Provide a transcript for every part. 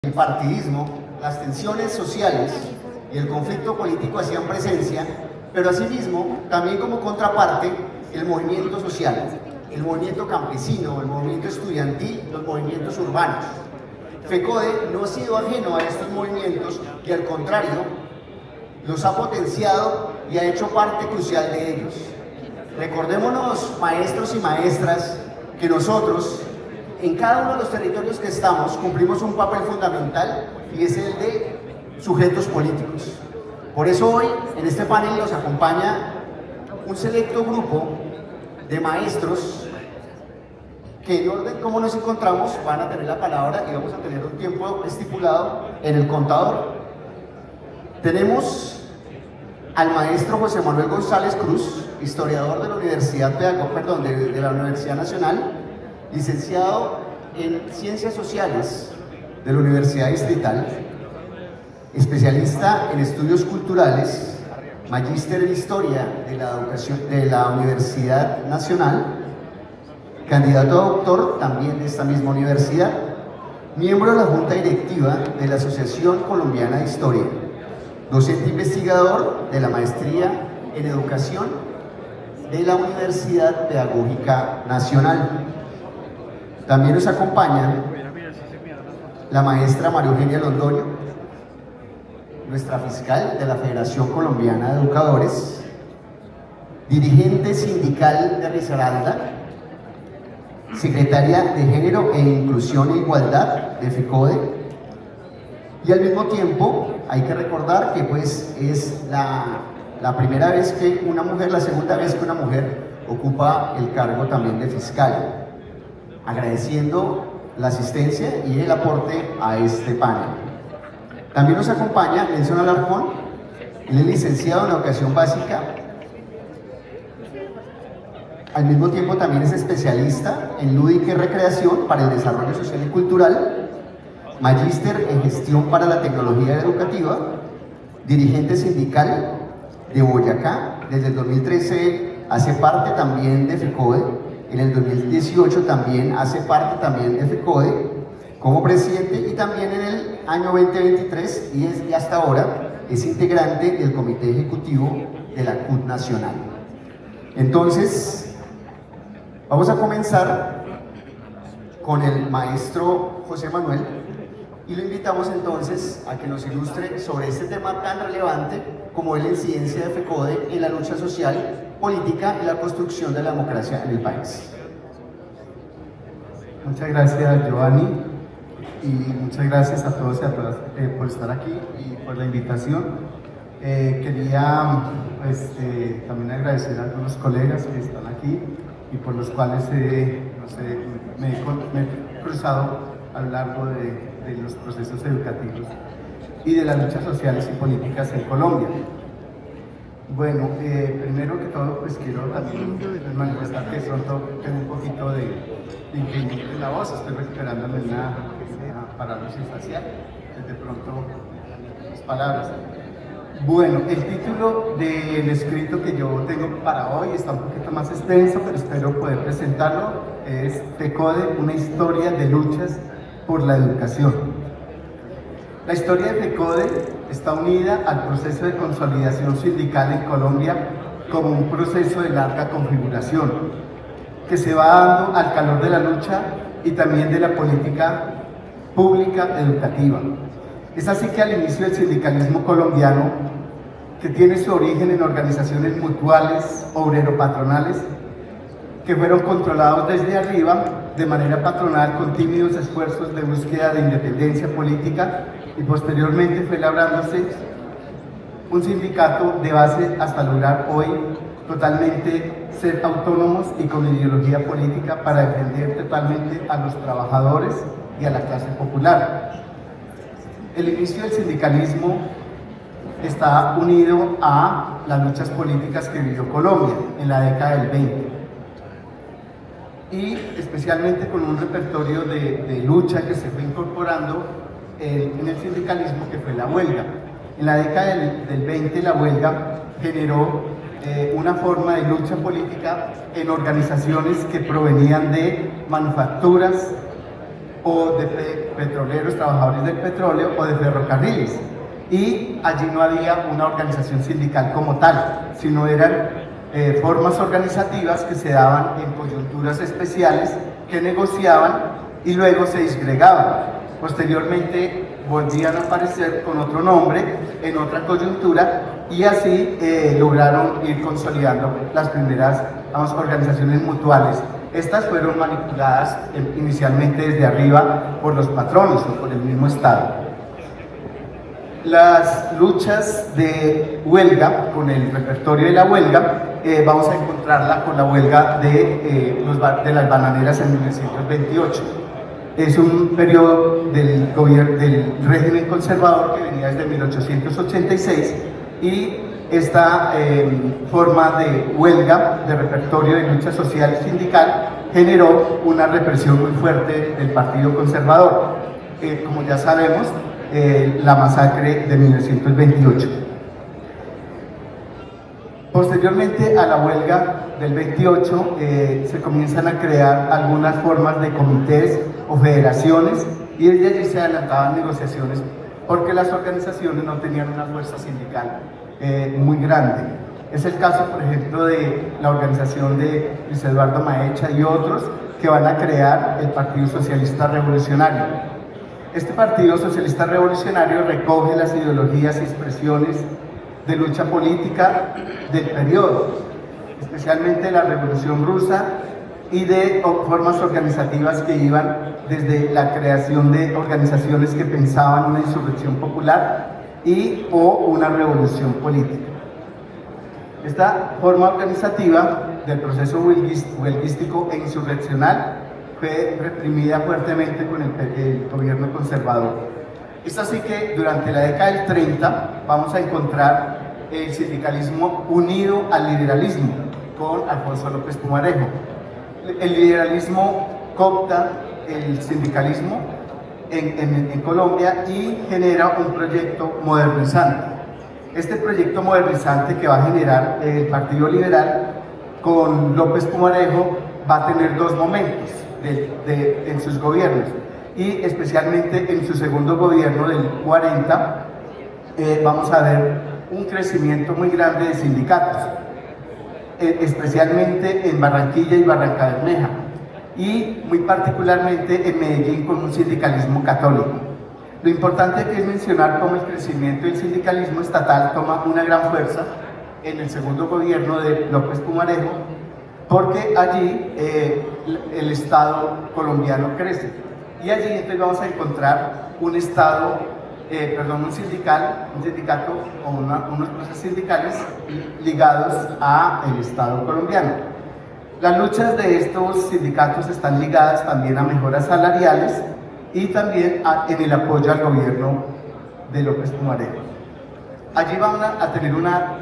El partidismo, las tensiones sociales y el conflicto político hacían presencia, pero asimismo, también como contraparte, el movimiento social, el movimiento campesino, el movimiento estudiantil, los movimientos urbanos. FECODE no ha sido ajeno a estos movimientos y al contrario, los ha potenciado y ha hecho parte crucial de ellos. Recordémonos, maestros y maestras, que nosotros, en cada uno de los territorios que estamos, cumplimos un papel fundamental y es el de sujetos políticos. Por eso hoy, en este panel, nos acompaña un selecto grupo de maestros que en orden como nos encontramos van a tener la palabra y vamos a tener un tiempo estipulado en el contador. Tenemos al maestro José Manuel González Cruz, historiador de la Universidad de la Universidad Nacional, licenciado en Ciencias Sociales de la Universidad Distrital, especialista en Estudios Culturales, magíster en Historia de la Universidad Nacional, candidato a doctor también de esta misma universidad, miembro de la Junta Directiva de la Asociación Colombiana de Historia, docente investigador de la Maestría en Educación de la Universidad Pedagógica Nacional. También nos acompaña la maestra María Eugenia Londoño, nuestra fiscal de la Federación Colombiana de Educadores, dirigente sindical de Risaralda, secretaria de Género e Inclusión e Igualdad de FECODE, y al mismo tiempo hay que recordar que pues es la primera vez que una mujer, la segunda vez que una mujer ocupa el cargo también de fiscal, agradeciendo la asistencia y el aporte a este panel. También nos acompaña Nelson Alarcón, él es licenciado en Educación Básica, al mismo tiempo también es especialista en lúdica y recreación para el desarrollo social y cultural, magíster en gestión para la tecnología educativa, dirigente sindical de Boyacá, desde el 2013 hace parte también de FECODE, en el 2018 también hace parte también de FECODE como presidente y también en el año 2023 y hasta ahora es integrante del comité ejecutivo de la CUT Nacional. Entonces, vamos a comenzar con el maestro José Manuel y lo invitamos entonces a que nos ilustre sobre este tema tan relevante como es la incidencia de FECODE en la lucha social, política y la construcción de la democracia en el país. Muchas gracias, Giovanni, y muchas gracias a todos y a todas por estar aquí y por la invitación. Quería también agradecer a algunos colegas que están aquí y por los cuales me he cruzado a lo largo de los procesos educativos y de las luchas sociales y políticas en Colombia. Bueno, primero que todo, pues quiero también manifestar que de pronto tengo un poquito de impedimento en la voz, estoy recuperándome de una parálisis facial, de pronto las palabras. Bueno, el título del escrito que yo tengo para hoy está un poquito más extenso, pero espero poder presentarlo. Es FECODE, una historia de luchas por la educación. La historia de FECODE está unida al proceso de consolidación sindical en Colombia como un proceso de larga configuración que se va dando al calor de la lucha y también de la política pública educativa. Es así que al inicio del sindicalismo colombiano, que tiene su origen en organizaciones mutuales, obrero-patronales, que fueron controlados desde arriba de manera patronal con tímidos esfuerzos de búsqueda de independencia política, y posteriormente fue labrándose un sindicato de base hasta lograr hoy totalmente ser autónomos y con ideología política para defender totalmente a los trabajadores y a la clase popular. El inicio del sindicalismo está unido a las luchas políticas que vivió Colombia en la década del 20 y especialmente con un repertorio de lucha que se fue incorporando en el sindicalismo, que fue la huelga. En la década del 20 la huelga generó una forma de lucha política en organizaciones que provenían de manufacturas o de petroleros, trabajadores del petróleo o de ferrocarriles. Y allí no había una organización sindical como tal, sino eran formas organizativas que se daban en coyunturas especiales, que negociaban y luego se disgregaban. Posteriormente volvían a aparecer con otro nombre, en otra coyuntura, y así lograron ir consolidando las primeras, vamos, organizaciones mutuales. Estas fueron manipuladas inicialmente desde arriba por los patronos o por el mismo Estado. Las luchas de huelga, con el repertorio de la huelga, vamos a encontrarla con la huelga de las bananeras en 1928. Es un periodo del régimen conservador que venía desde 1886 y esta forma de huelga, de repertorio de lucha social y sindical, generó una represión muy fuerte del Partido Conservador. Como ya sabemos, la masacre de 1928. Posteriormente a la huelga del 28 se comienzan a crear algunas formas de comités o federaciones y desde allí se adelantaban negociaciones porque las organizaciones no tenían una fuerza sindical muy grande. Es el caso, por ejemplo, de la organización de Luis Eduardo Maecha y otros que van a crear el Partido Socialista Revolucionario. Este Partido Socialista Revolucionario recoge las ideologías y expresiones de lucha política del periodo, especialmente la Revolución Rusa y de formas organizativas que iban desde la creación de organizaciones que pensaban una insurrección popular o una revolución política. Esta forma organizativa del proceso huelguístico e insurreccional fue reprimida fuertemente con el gobierno conservador. Es así que durante la década del 30 vamos a encontrar el sindicalismo unido al liberalismo con Alfonso López Pumarejo. El liberalismo coopta el sindicalismo en Colombia y genera un proyecto modernizante. Este proyecto modernizante que va a generar el Partido Liberal con López Pumarejo va a tener dos momentos en sus gobiernos y especialmente en su segundo gobierno del 40 vamos a ver un crecimiento muy grande de sindicatos, especialmente en Barranquilla y Barranca Bermeja y muy particularmente en Medellín con un sindicalismo católico. Lo importante que es mencionar cómo el crecimiento del sindicalismo estatal toma una gran fuerza en el segundo gobierno de López Pumarejo, porque allí el Estado colombiano crece y allí entonces vamos a encontrar un sindicato o unos procesos sindicales ligados al Estado colombiano. Las luchas de estos sindicatos están ligadas también a mejoras salariales y también en el apoyo al gobierno de López Pumarejo. Allí van a tener una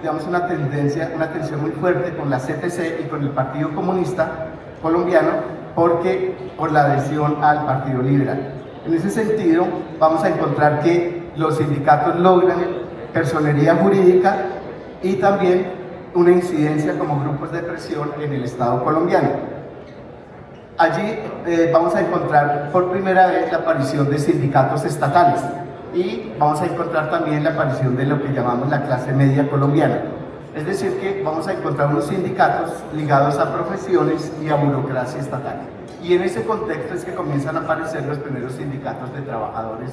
tensión muy fuerte con la CTC y con el Partido Comunista Colombiano por la adhesión al Partido Liberal. En ese sentido, vamos a encontrar que los sindicatos logran personería jurídica y también una incidencia como grupos de presión en el Estado colombiano. Allí vamos a encontrar por primera vez la aparición de sindicatos estatales y vamos a encontrar también la aparición de lo que llamamos la clase media colombiana. Es decir, que vamos a encontrar unos sindicatos ligados a profesiones y a burocracia estatal. Y en ese contexto es que comienzan a aparecer los primeros sindicatos de trabajadores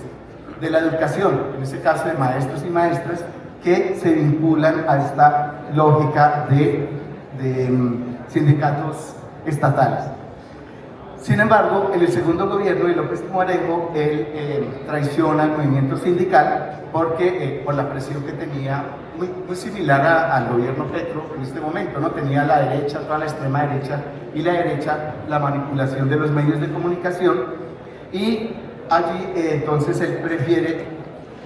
de la educación, en este caso de maestros y maestras, que se vinculan a esta lógica de sindicatos estatales. Sin embargo, en el segundo gobierno de López Pumarejo, él traiciona el movimiento sindical porque por la presión que tenía, muy similar al gobierno Petro en este momento, ¿no? Tenía la derecha, toda la extrema derecha y la derecha, la manipulación de los medios de comunicación y allí entonces él prefiere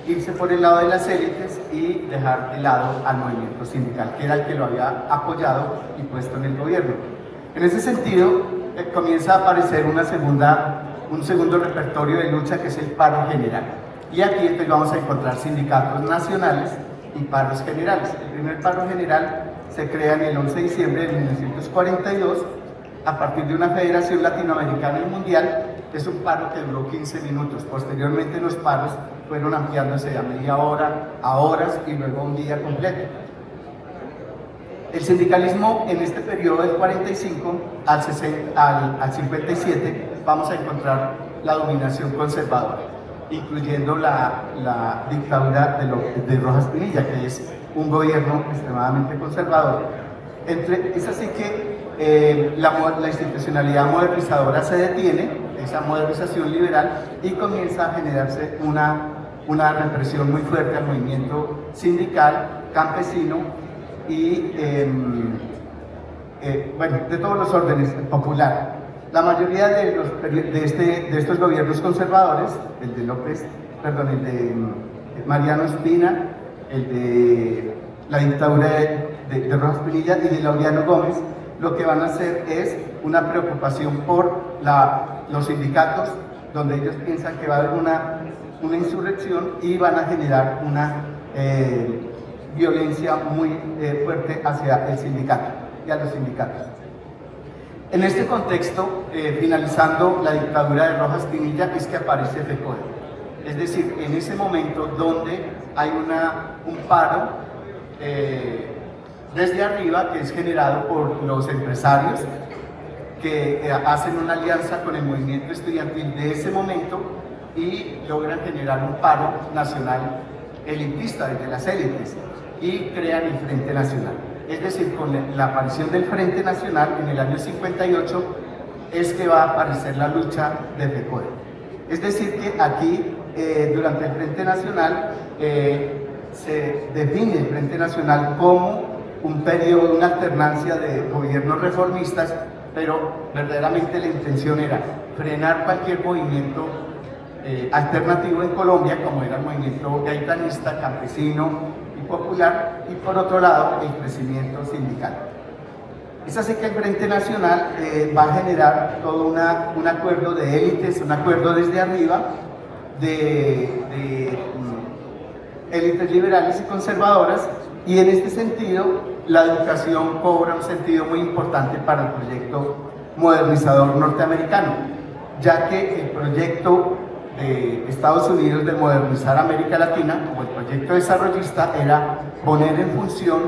irse por el lado de las élites y dejar de lado al movimiento sindical, que era el que lo había apoyado y puesto en el gobierno. En ese sentido, comienza a aparecer un segundo repertorio de lucha que es el paro general. Y aquí entonces vamos a encontrar sindicatos nacionales y paros generales. El primer paro general se crea en el 11 de diciembre de 1942 a partir de una federación latinoamericana y mundial es un paro que duró 15 minutos. Posteriormente los paros fueron ampliándose a media hora, a horas y luego a un día completo. El sindicalismo en este periodo del 45 al 57 vamos a encontrar la dominación conservadora, incluyendo la dictadura de Rojas Pinilla, que es un gobierno extremadamente conservador. Es así que la institucionalidad modernizadora se detiene, esa modernización liberal, y comienza a generarse una represión muy fuerte al movimiento sindical, campesino y bueno, de todos los órdenes, popular. La mayoría de estos gobiernos conservadores, el de Mariano Espina, el de la dictadura de Rojas Pinilla y de Laureano Gómez, lo que van a hacer es una preocupación por los sindicatos, donde ellos piensan que va a haber una insurrección y van a generar una violencia muy fuerte hacia el sindicato y a los sindicatos. En este contexto, finalizando la dictadura de Rojas Pinilla, es que aparece FECODE. Es decir, en ese momento donde hay un paro desde arriba, que es generado por los empresarios que hacen una alianza con el movimiento estudiantil de ese momento y logran generar un paro nacional elitista desde las élites y crean el Frente Nacional. Es decir, con la aparición del Frente Nacional en el año 58 es que va a aparecer la lucha de FECODE. Es decir, que aquí durante el Frente Nacional se define el Frente Nacional como un periodo, una alternancia de gobiernos reformistas, pero verdaderamente la intención era frenar cualquier movimiento alternativo en Colombia, como era el movimiento gaitanista, campesino y popular, y por otro lado el crecimiento sindical. Es así que el Frente Nacional va a generar todo un acuerdo de élites, un acuerdo desde arriba de élites liberales y conservadoras, y en este sentido la educación cobra un sentido muy importante para el proyecto modernizador norteamericano, ya que el proyecto de Estados Unidos de modernizar América Latina, como el proyecto desarrollista, era poner en función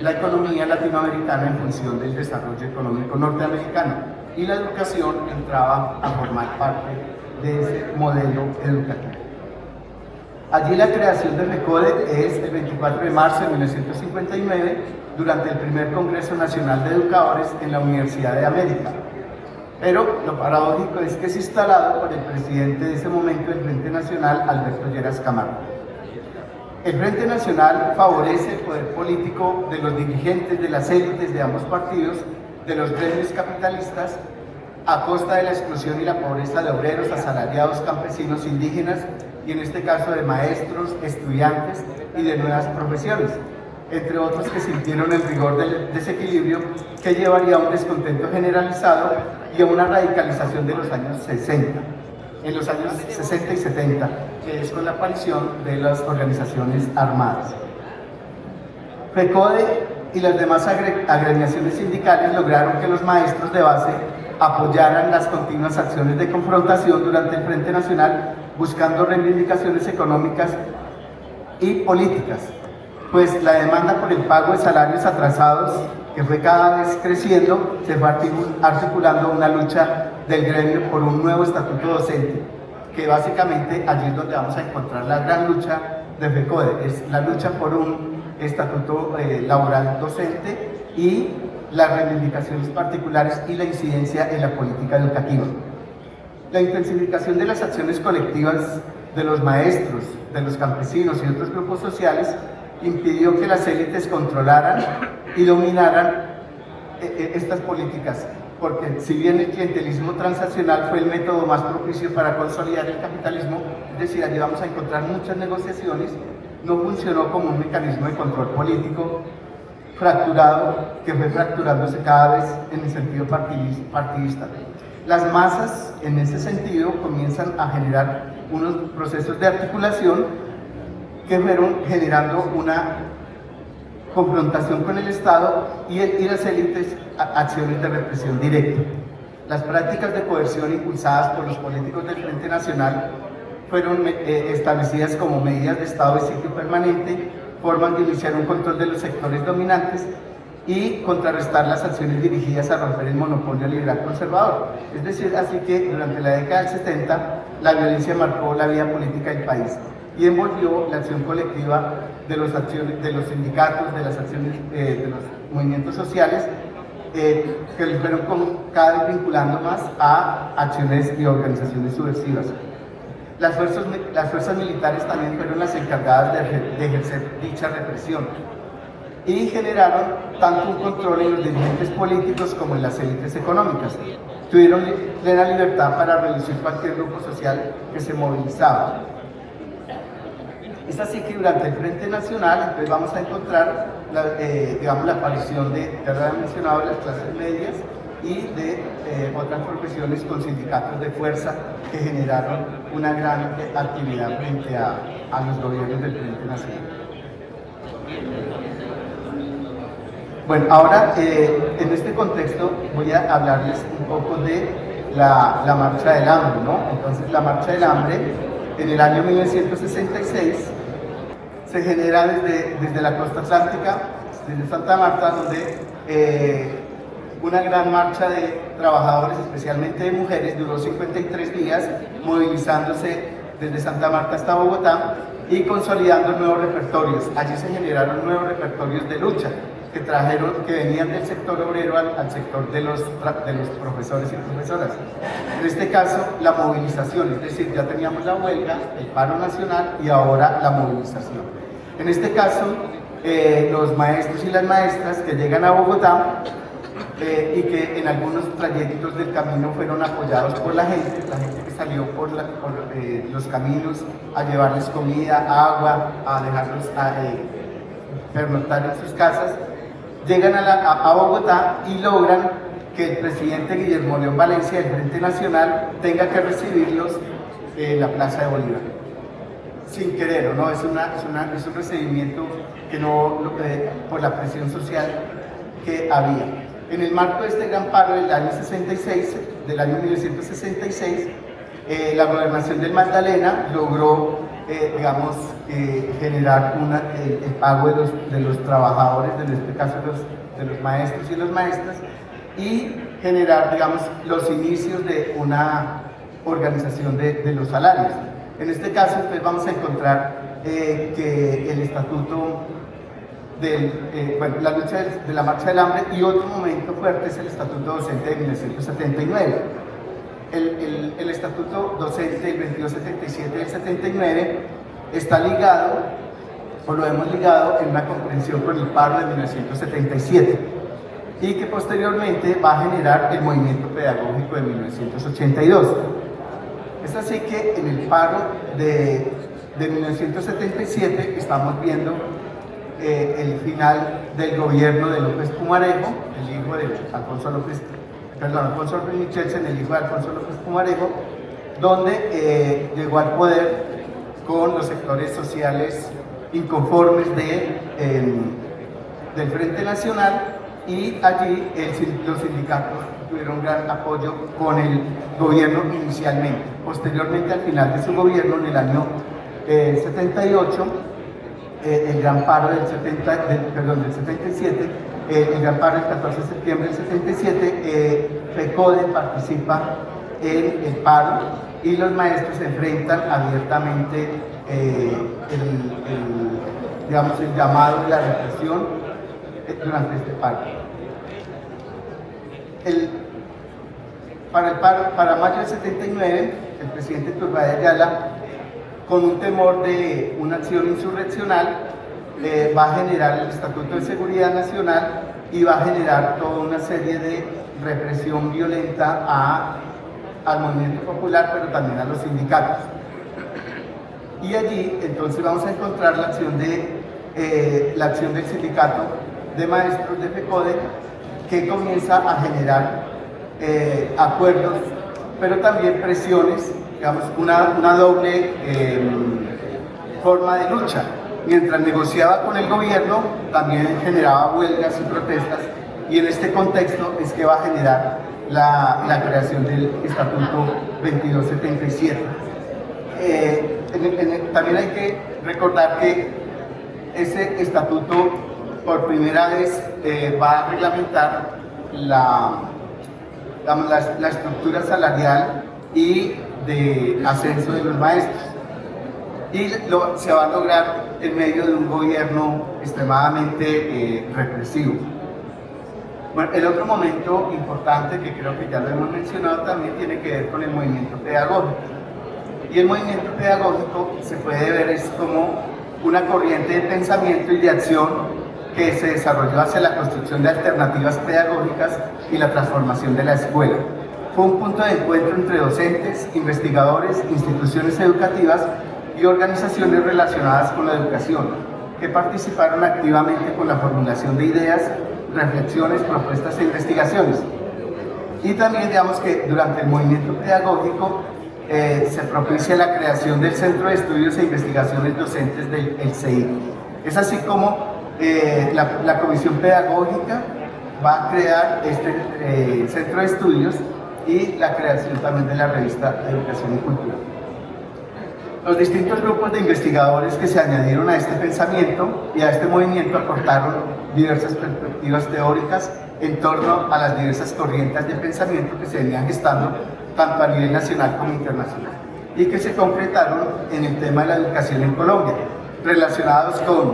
la economía latinoamericana en función del desarrollo económico norteamericano, y la educación entraba a formar parte de ese modelo educativo. Allí la creación de FECODE es el 24 de marzo de 1959, durante el primer Congreso Nacional de Educadores en la Universidad de América. Pero lo paradójico es que es instalado por el presidente de ese momento del Frente Nacional, Alberto Lleras Camargo. El Frente Nacional favorece el poder político de los dirigentes de las élites de ambos partidos, de los gremios capitalistas, a costa de la exclusión y la pobreza de obreros, asalariados, campesinos, indígenas, y en este caso de maestros, estudiantes y de nuevas profesiones, entre otros que sintieron el rigor del desequilibrio que llevaría a un descontento generalizado y a una radicalización de los años 60, en los años 60 y 70, que es con la aparición de las organizaciones armadas. FECODE y las demás agremiaciones sindicales lograron que los maestros de base apoyaran las continuas acciones de confrontación durante el Frente Nacional, buscando reivindicaciones económicas y políticas, pues la demanda por el pago de salarios atrasados, que fue cada vez creciendo, se fue articulando una lucha del gremio por un nuevo estatuto docente, que básicamente allí es donde vamos a encontrar la gran lucha de FECODE, es la lucha por un estatuto laboral docente y las reivindicaciones particulares y la incidencia en la política educativa. La intensificación de las acciones colectivas de los maestros, de los campesinos y otros grupos sociales impidió que las élites controlaran y dominaran estas políticas, porque si bien el clientelismo transaccional fue el método más propicio para consolidar el capitalismo, es decir, allí vamos a encontrar muchas negociaciones, no funcionó como un mecanismo de control político fracturado, que fue fracturándose cada vez en el sentido partidista. Las masas, en ese sentido, comienzan a generar unos procesos de articulación que fueron generando una confrontación con el Estado y las élites, acciones de represión directa. Las prácticas de coerción impulsadas por los políticos del Frente Nacional fueron establecidas como medidas de estado de sitio permanente, forman de iniciar un control de los sectores dominantes y contrarrestar las acciones dirigidas a romper el monopolio liberal conservador. Es decir, así que durante la década del 70 la violencia marcó la vida política del país y envolvió la acción colectiva de los sindicatos, de las acciones de los movimientos sociales, que los fueron cada vez vinculando más a acciones y organizaciones subversivas. Las fuerzas militares también fueron las encargadas de ejercer dicha represión y generaron tanto un control en los dirigentes políticos como en las élites económicas. Tuvieron plena libertad para reducir cualquier grupo social que se movilizaba. Es así que durante el Frente Nacional entonces vamos a encontrar la aparición de, ya lo he mencionado, las clases medias y de otras profesiones con sindicatos de fuerza que generaron una gran actividad frente a los gobiernos del Frente Nacional. Bueno, ahora en este contexto voy a hablarles un poco de la Marcha del Hambre, ¿no? Entonces la Marcha del Hambre en el año 1966 se genera desde la costa atlántica, desde Santa Marta, donde una gran marcha de trabajadores, especialmente de mujeres, duró 53 días, movilizándose desde Santa Marta hasta Bogotá y consolidando nuevos repertorios. Allí se generaron nuevos repertorios de lucha que venían del sector obrero al sector de los profesores y profesoras. En este caso, la movilización, es decir, ya teníamos la huelga, el paro nacional y ahora la movilización. En este caso, los maestros y las maestras que llegan a Bogotá y que en algunos trayectos del camino fueron apoyados por la gente que salió por los caminos a llevarles comida, agua, a dejarlos pernoctar en sus casas, llegan a Bogotá y logran que el presidente Guillermo León Valencia del Frente Nacional tenga que recibirlos en la Plaza de Bolívar. Sin querer, ¿no? Es un recibimiento que por la presión social que había. En el marco de este gran paro del año 66, del año 1966, la gobernación del Magdalena logró, generar el pago de los trabajadores, en este caso de los maestros y las maestras, y generar, los inicios de una organización de los salarios. En este caso, pues, vamos a encontrar que el estatuto la lucha de la Marcha del Hambre y otro momento fuerte es el Estatuto Docente de 1979. El Estatuto Docente del 2277 del 79 está ligado, o lo hemos ligado en una comprensión con el paro de 1977 y que posteriormente va a generar el movimiento pedagógico de 1982. Es así que en el paro de 1977 estamos viendo el final del gobierno de López Pumarejo, el hijo de Alfonso López Michelsen, el hijo de Alfonso López Pumarejo, donde llegó al poder con los sectores sociales inconformes del Frente Nacional, y allí los sindicatos tuvieron gran apoyo con el gobierno inicialmente. Posteriormente, al final de su gobierno, en el año 78, el gran paro del 77, el gran paro del 14 de septiembre del 77, FECODE participa en el paro y los maestros se enfrentan abiertamente el llamado de la represión durante este paro. Para mayo del 79, el presidente Turbay Ayala, con un temor de una acción insurreccional, va a generar el Estatuto de Seguridad Nacional y va a generar toda una serie de represión violenta al movimiento popular, pero también a los sindicatos. Y allí entonces vamos a encontrar la acción del sindicato de maestros de FECODE, que comienza a generar acuerdos, pero también presiones, una doble forma de lucha. Mientras negociaba con el gobierno, también generaba huelgas y protestas, y en este contexto es que va a generar la creación del Estatuto 2277. También hay que recordar que ese estatuto por primera vez va a reglamentar la estructura salarial y de ascenso de los maestros, y se va a lograr en medio de un gobierno extremadamente represivo. Bueno, el otro momento importante, que creo que ya lo hemos mencionado, también tiene que ver con el movimiento pedagógico. Y el movimiento pedagógico se puede ver es como una corriente de pensamiento y de acción que se desarrolló hacia la construcción de alternativas pedagógicas y la transformación de la escuela. Fue un punto de encuentro entre docentes, investigadores, instituciones educativas y organizaciones relacionadas con la educación, que participaron activamente con la formulación de ideas, reflexiones, propuestas e investigaciones. Y también digamos que durante el movimiento pedagógico se propicia la creación del Centro de Estudios e Investigaciones Docentes del CEIP. Es así como la Comisión Pedagógica va a crear este Centro de Estudios y la creación también de la revista Educación y Cultura. Los distintos grupos de investigadores que se añadieron a este pensamiento y a este movimiento aportaron diversas perspectivas teóricas en torno a las diversas corrientes de pensamiento que se venían gestando tanto a nivel nacional como internacional, y que se concretaron en el tema de la educación en Colombia, relacionados con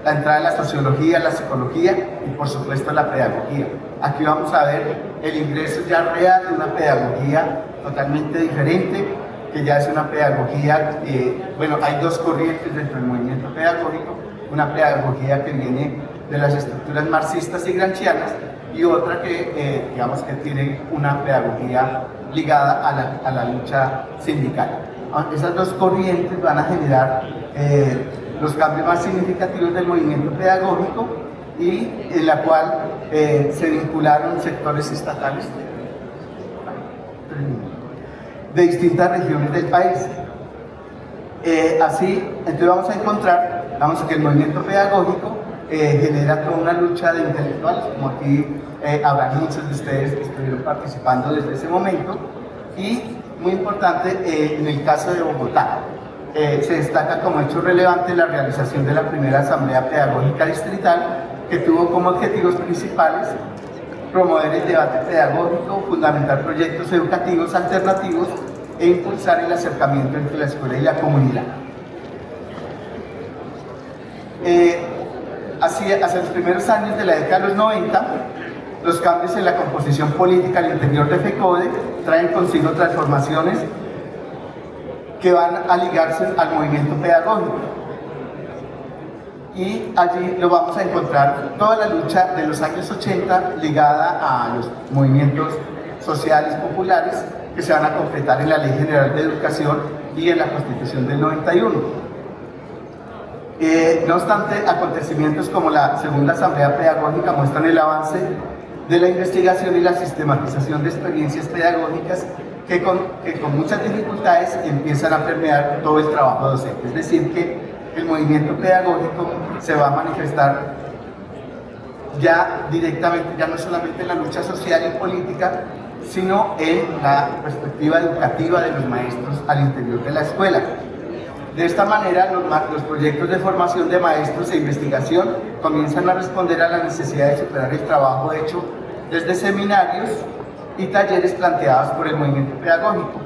la entrada de la sociología, la psicología y por supuesto la pedagogía. Aquí vamos a ver el ingreso ya real de una pedagogía totalmente diferente, que ya es una pedagogía, bueno, hay dos corrientes dentro del movimiento pedagógico, una pedagogía que viene de las estructuras marxistas y gramscianas, y otra que digamos que tiene una pedagogía ligada a la lucha sindical. Esas dos corrientes van a generar los cambios más significativos del movimiento pedagógico, y en la cual se vincularon sectores estatales de distintas regiones del país. Así, entonces vamos a encontrar, que el movimiento pedagógico genera toda una lucha de intelectuales, como aquí habrá muchos de ustedes que estuvieron participando desde ese momento, y muy importante, en el caso de Bogotá, se destaca como hecho relevante la realización de la primera Asamblea Pedagógica Distrital, que tuvo como objetivos principales promover el debate pedagógico, fundamentar proyectos educativos alternativos e impulsar el acercamiento entre la escuela y la comunidad. Hacia los primeros años de la década de los 90, los cambios en la composición política al interior de FECODE traen consigo transformaciones que van a ligarse al movimiento pedagógico. Y allí lo vamos a encontrar toda la lucha de los años 80 ligada a los movimientos sociales populares que se van a concretar en la Ley General de Educación y en la Constitución del 91. No obstante, acontecimientos como la Segunda Asamblea Pedagógica muestran el avance de la investigación y la sistematización de experiencias pedagógicas que con muchas dificultades empiezan a permear todo el trabajo docente. Es decir, que el movimiento pedagógico se va a manifestar ya directamente, ya no solamente en la lucha social y política, sino en la perspectiva educativa de los maestros al interior de la escuela. De esta manera, los proyectos de formación de maestros e investigación comienzan a responder a la necesidad de superar el trabajo hecho desde seminarios y talleres planteados por el movimiento pedagógico,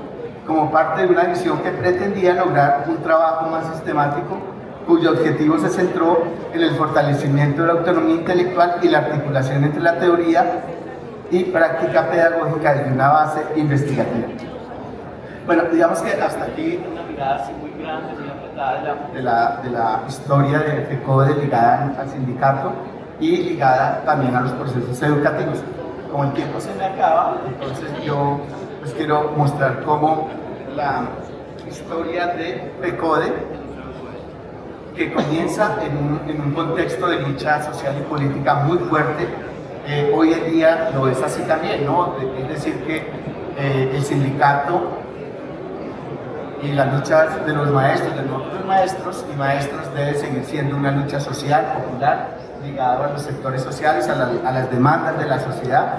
como parte de una visión que pretendía lograr un trabajo más sistemático, cuyo objetivo se centró en el fortalecimiento de la autonomía intelectual y la articulación entre la teoría y práctica pedagógica desde una base investigativa. Bueno, digamos que hasta aquí una mirada así muy grande, muy apretada de la historia de FECODE ligada al sindicato y ligada también a los procesos educativos. Como el tiempo se me acaba, entonces yo les quiero mostrar cómo la historia de FECODE, que comienza en un contexto de lucha social y política muy fuerte, hoy en día lo es así también, ¿no? Es decir, que el sindicato y la lucha de los maestros, de nosotros maestros y maestros, debe seguir siendo una lucha social, popular, ligada a los sectores sociales, a las demandas de la sociedad.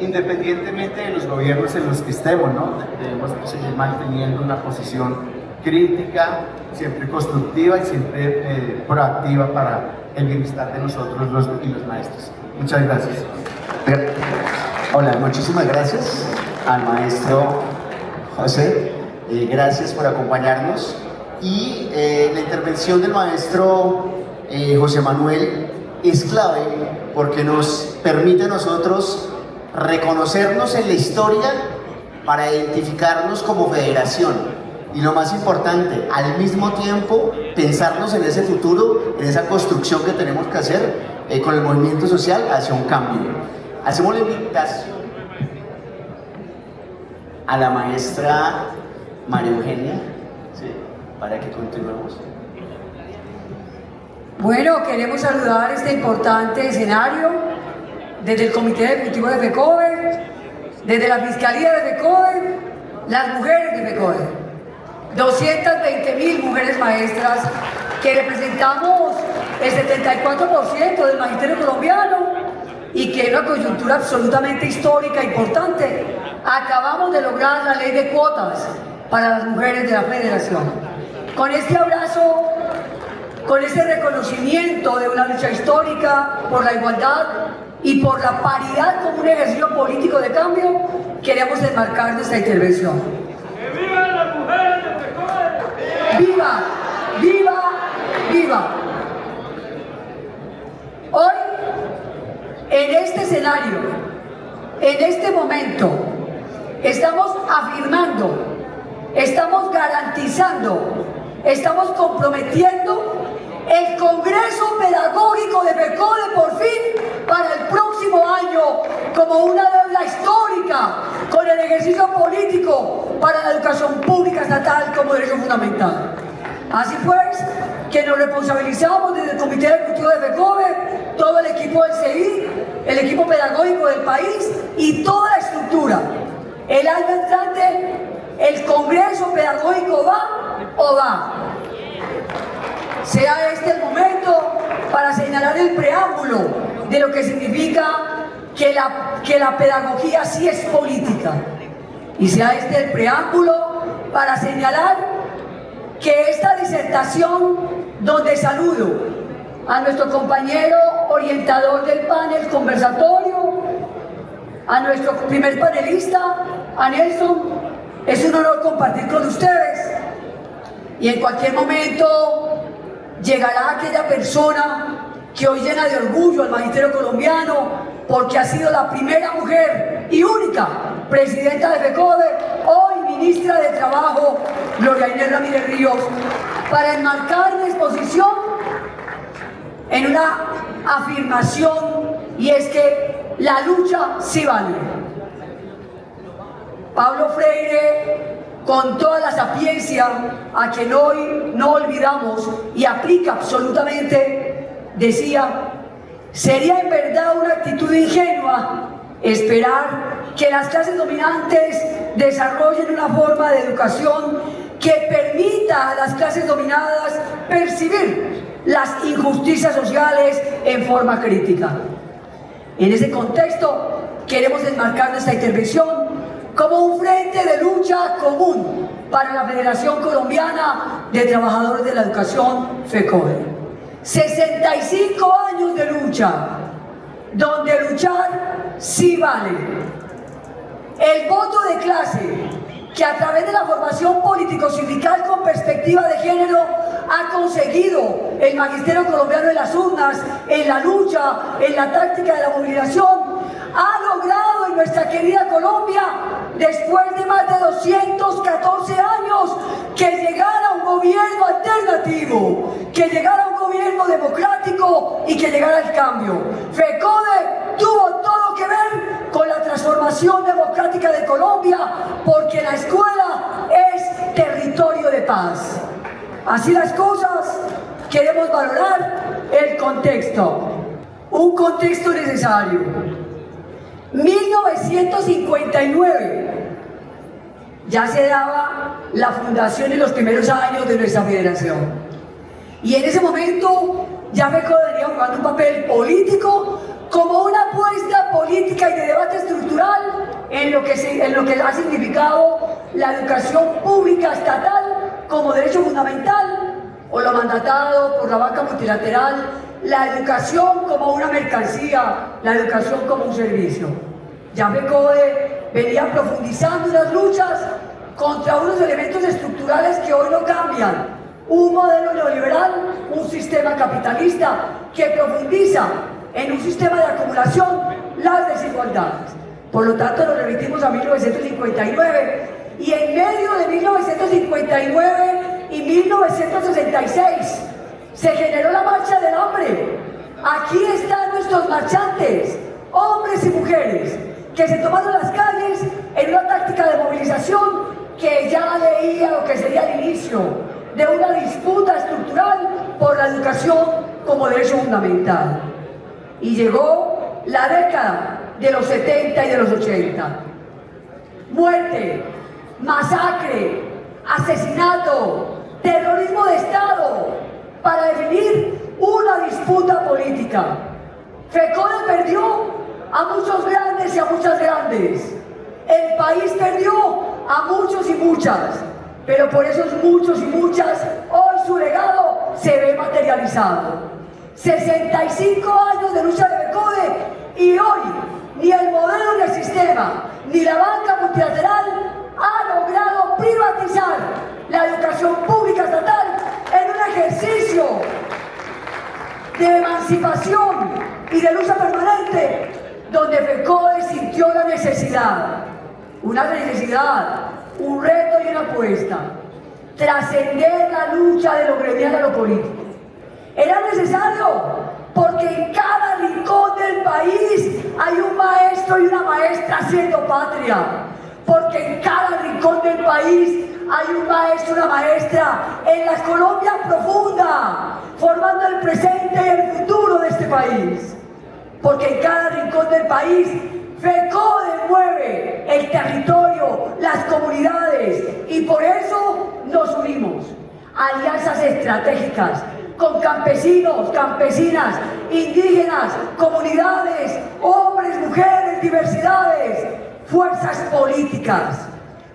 independientemente de los gobiernos en los que estemos, ¿no? Debemos seguir manteniendo una posición crítica, siempre constructiva y siempre proactiva para el bienestar de nosotros los maestros. Muchas gracias. Hola, muchísimas gracias al maestro José. Gracias por acompañarnos. Y la intervención del maestro José Manuel es clave porque nos permite a nosotros reconocernos en la historia para identificarnos como federación. Y lo más importante, al mismo tiempo, pensarnos en ese futuro, en esa construcción que tenemos que hacer con el movimiento social hacia un cambio. Hacemos la invitación a la maestra María Eugenia, ¿sí?, para que continuemos. Bueno, queremos saludar este importante escenario desde el Comité Ejecutivo de FECODE, desde la Fiscalía de FECODE, las mujeres de FECODE. 220.000 mujeres maestras que representamos el 74% del magisterio colombiano y que en una coyuntura absolutamente histórica e importante acabamos de lograr la ley de cuotas para las mujeres de la federación. Con este abrazo, con este reconocimiento de una lucha histórica por la igualdad y por la paridad como un ejercicio político de cambio, queremos enmarcar nuestra intervención. ¡Que vivan las mujeres de FECODE! ¡Viva! ¡Viva! ¡Viva! Hoy, en este escenario, en este momento, estamos afirmando, estamos garantizando, estamos comprometiendo el Congreso Pedagógico de FECODE por fin para el próximo año como una deuda histórica con el ejercicio político para la educación pública estatal como derecho fundamental. Así pues, que nos responsabilizamos desde el Comité Ejecutivo de FECODE, todo el equipo del CEI, el equipo pedagógico del país y toda la estructura. El año entrante, el Congreso Pedagógico va o va. Sea este el momento para señalar el preámbulo de lo que significa que la pedagogía sí es política. Y sea este el preámbulo para señalar que esta disertación, donde saludo a nuestro compañero orientador del panel conversatorio, a nuestro primer panelista, a Nelson, es un honor compartir con ustedes. Y en cualquier momento llegará aquella persona que hoy llena de orgullo al magisterio colombiano porque ha sido la primera mujer y única presidenta de FECODE, hoy ministra de Trabajo, Gloria Inés Ramírez Ríos, para enmarcar la exposición en una afirmación, y es que la lucha sí vale. Pablo Freire, con toda la sapiencia a quien hoy no olvidamos y aplica absolutamente, decía: sería en verdad una actitud ingenua esperar que las clases dominantes desarrollen una forma de educación que permita a las clases dominadas percibir las injusticias sociales en forma crítica. En ese contexto, queremos enmarcar nuestra intervención como un frente de lucha común para la Federación Colombiana de Trabajadores de la Educación, FECODE. 65 años de lucha, donde luchar sí vale. El voto de clase, que a través de la formación político-sindical con perspectiva de género ha conseguido el magisterio colombiano en las urnas, en la lucha, en la táctica de la movilización, ha logrado en nuestra querida Colombia, después de más de 214 años, que llegara un gobierno alternativo, que llegara un gobierno democrático y que llegara el cambio. FECODE tuvo todo que ver con la transformación democrática de Colombia, porque la escuela es territorio de paz. Así las cosas, queremos valorar el contexto, un contexto necesario. 1959, ya se daba la fundación en los primeros años de nuestra federación. Y en ese momento ya FECODE venía jugando un papel político como una apuesta política y de debate estructural en lo que ha significado la educación pública estatal como derecho fundamental, o lo mandatado por la banca multilateral, la educación como una mercancía, la educación como un servicio. Ya FECODE venía profundizando unas luchas contra unos elementos estructurales que hoy no cambian. Un modelo neoliberal, un sistema capitalista que profundiza en un sistema de acumulación las desigualdades. Por lo tanto, nos remitimos a 1959 y en medio de 1959 y 1966 se generó la marcha del hambre. Aquí están nuestros marchantes, hombres y mujeres, que se tomaron las calles en una táctica de movilización que ya leía lo que sería el inicio de una disputa estructural por la educación como derecho fundamental. Y llegó la década de los 70 y de los 80. Muerte, masacre, asesinato, terrorismo de Estado, para definir una disputa política. FECODE perdió a muchos grandes y a muchas grandes. El país perdió a muchos y muchas, pero por esos muchos y muchas, hoy su legado se ve materializado. 65 años de lucha de FECODE y hoy ni el modelo ni el sistema, ni la banca multilateral ha logrado privatizar la educación pública estatal en un ejercicio de emancipación y de lucha permanente, donde FECODE sintió la necesidad, un reto y una apuesta, trascender la lucha de lo gremial a lo político. Era necesario porque en cada rincón del país hay un maestro y una maestra haciendo patria, porque en cada rincón del país hay un maestro y una maestra en la Colombia profunda, formando el presente y el futuro de este país, porque en cada rincón del país FECODE mueve el territorio, las comunidades, y por eso nos unimos. Alianzas estratégicas con campesinos, campesinas, indígenas, comunidades, hombres, mujeres, diversidades, fuerzas políticas.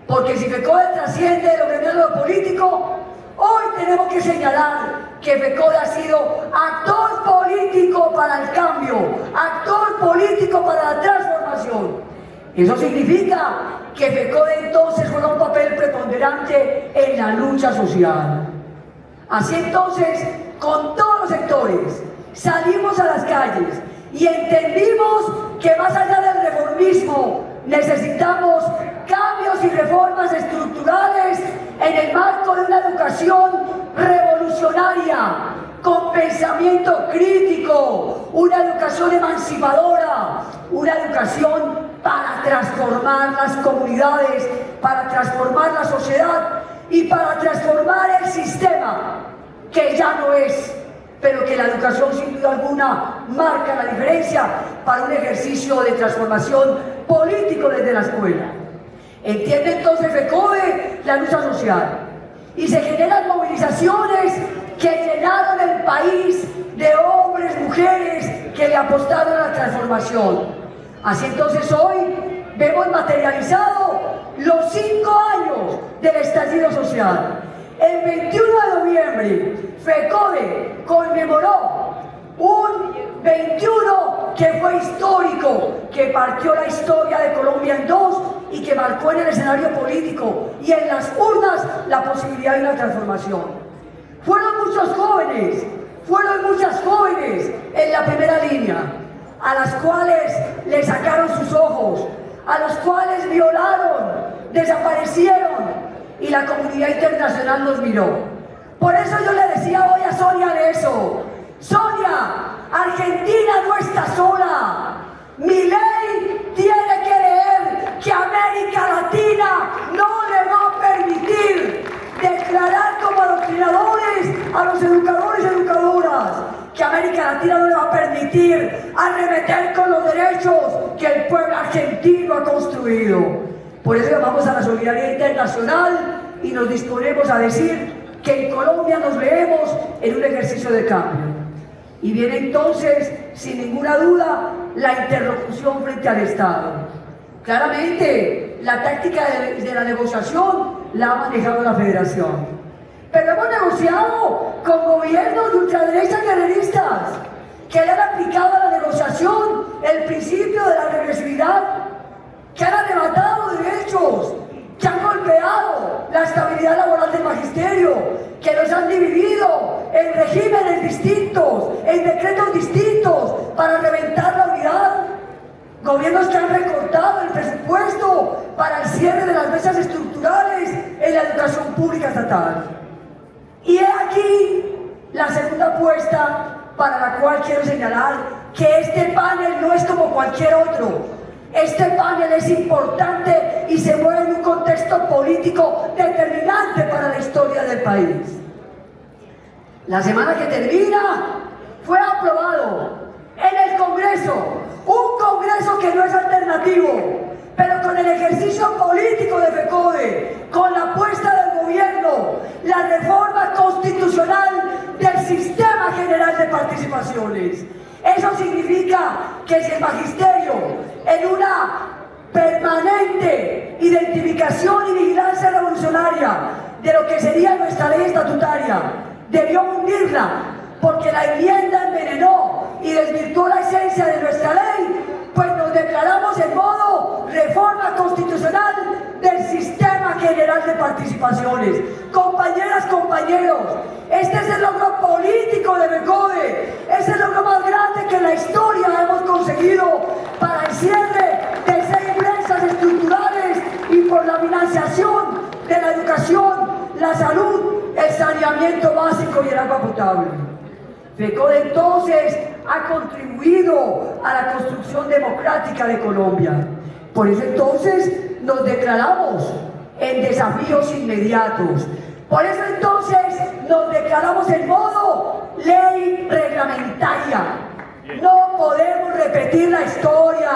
Porque si FECODE trasciende de lo gremial a lo político, hoy tenemos que señalar que FECODE ha sido actor político para el cambio, actor político para la transformación. Eso significa que FECODE entonces juega un papel preponderante en la lucha social. Así entonces, con todos los sectores, salimos a las calles y entendimos que más allá del reformismo necesitamos cambios y reformas estructurales en el marco de una educación revolucionaria, con pensamiento crítico, una educación emancipadora, una educación para transformar las comunidades, para transformar la sociedad y para transformar el sistema, que ya no es, pero que la educación sin duda alguna marca la diferencia para un ejercicio de transformación político desde la escuela. Entiende entonces FECODE la lucha social y se generan movilizaciones que llenaron el país de hombres, mujeres que le apostaron a la transformación. Así entonces hoy vemos materializado los 5 años del estallido social. El 21 de noviembre, FECODE conmemoró un 21 que fue histórico, que partió la historia de Colombia en dos y que marcó en el escenario político y en las urnas la posibilidad de una transformación. Fueron muchos jóvenes, fueron muchas jóvenes en la primera línea, a las cuales le sacaron sus ojos, a los cuales violaron, desaparecieron, y la comunidad internacional nos miró. Por eso yo le decía hoy a Sonia Leso: Sonia, Argentina no está sola. Milei tiene que leer que América Latina no le va a permitir declarar como adoctrinadores a los educadores y educadoras, que América Latina no le va a permitir arremeter con los derechos que el pueblo argentino ha construido. Por eso llamamos a la solidaridad internacional y nos disponemos a decir que en Colombia nos leemos en un ejercicio de cambio. Y viene entonces, sin ninguna duda, la interlocución frente al Estado. Claramente, la táctica de la negociación la ha manejado la Federación. Pero hemos negociado con gobiernos de ultraderechas guerreristas que le han aplicado a la negociación el principio de la regresividad, que han arrebatado derechos, que han golpeado la estabilidad laboral del magisterio, que los han dividido en regímenes distintos, en decretos distintos para reventar la unidad. Gobiernos que han recortado el presupuesto para el cierre de las mesas estructurales en la educación pública estatal. Y he aquí la segunda apuesta para la cual quiero señalar que este panel no es como cualquier otro. Este panel es importante y se mueve en un contexto político determinante para la historia del país. La semana que termina fue aprobado en el Congreso, un Congreso que no es alternativo, pero con el ejercicio político de FECODE, con la apuesta del gobierno, la reforma constitucional del Sistema General de Participaciones. Eso significa que si el magisterio, en una permanente identificación y vigilancia revolucionaria de lo que sería nuestra ley estatutaria, debió hundirla porque la enmienda envenenó y desvirtuó la esencia de nuestra ley, pues nos declaramos en modo reforma constitucional del Sistema General de Participaciones. Compañeras, compañeros, este es el logro político de FECODE, es el logro más grande que en la historia hemos conseguido para el cierre de 6 brechas estructurales y por la financiación de la educación, la salud, el saneamiento básico y el agua potable. FECODE entonces ha contribuido a la construcción democrática de Colombia. Por eso entonces nos declaramos en desafíos inmediatos. Por eso entonces nos declaramos en modo ley reglamentaria. No podemos repetir la historia.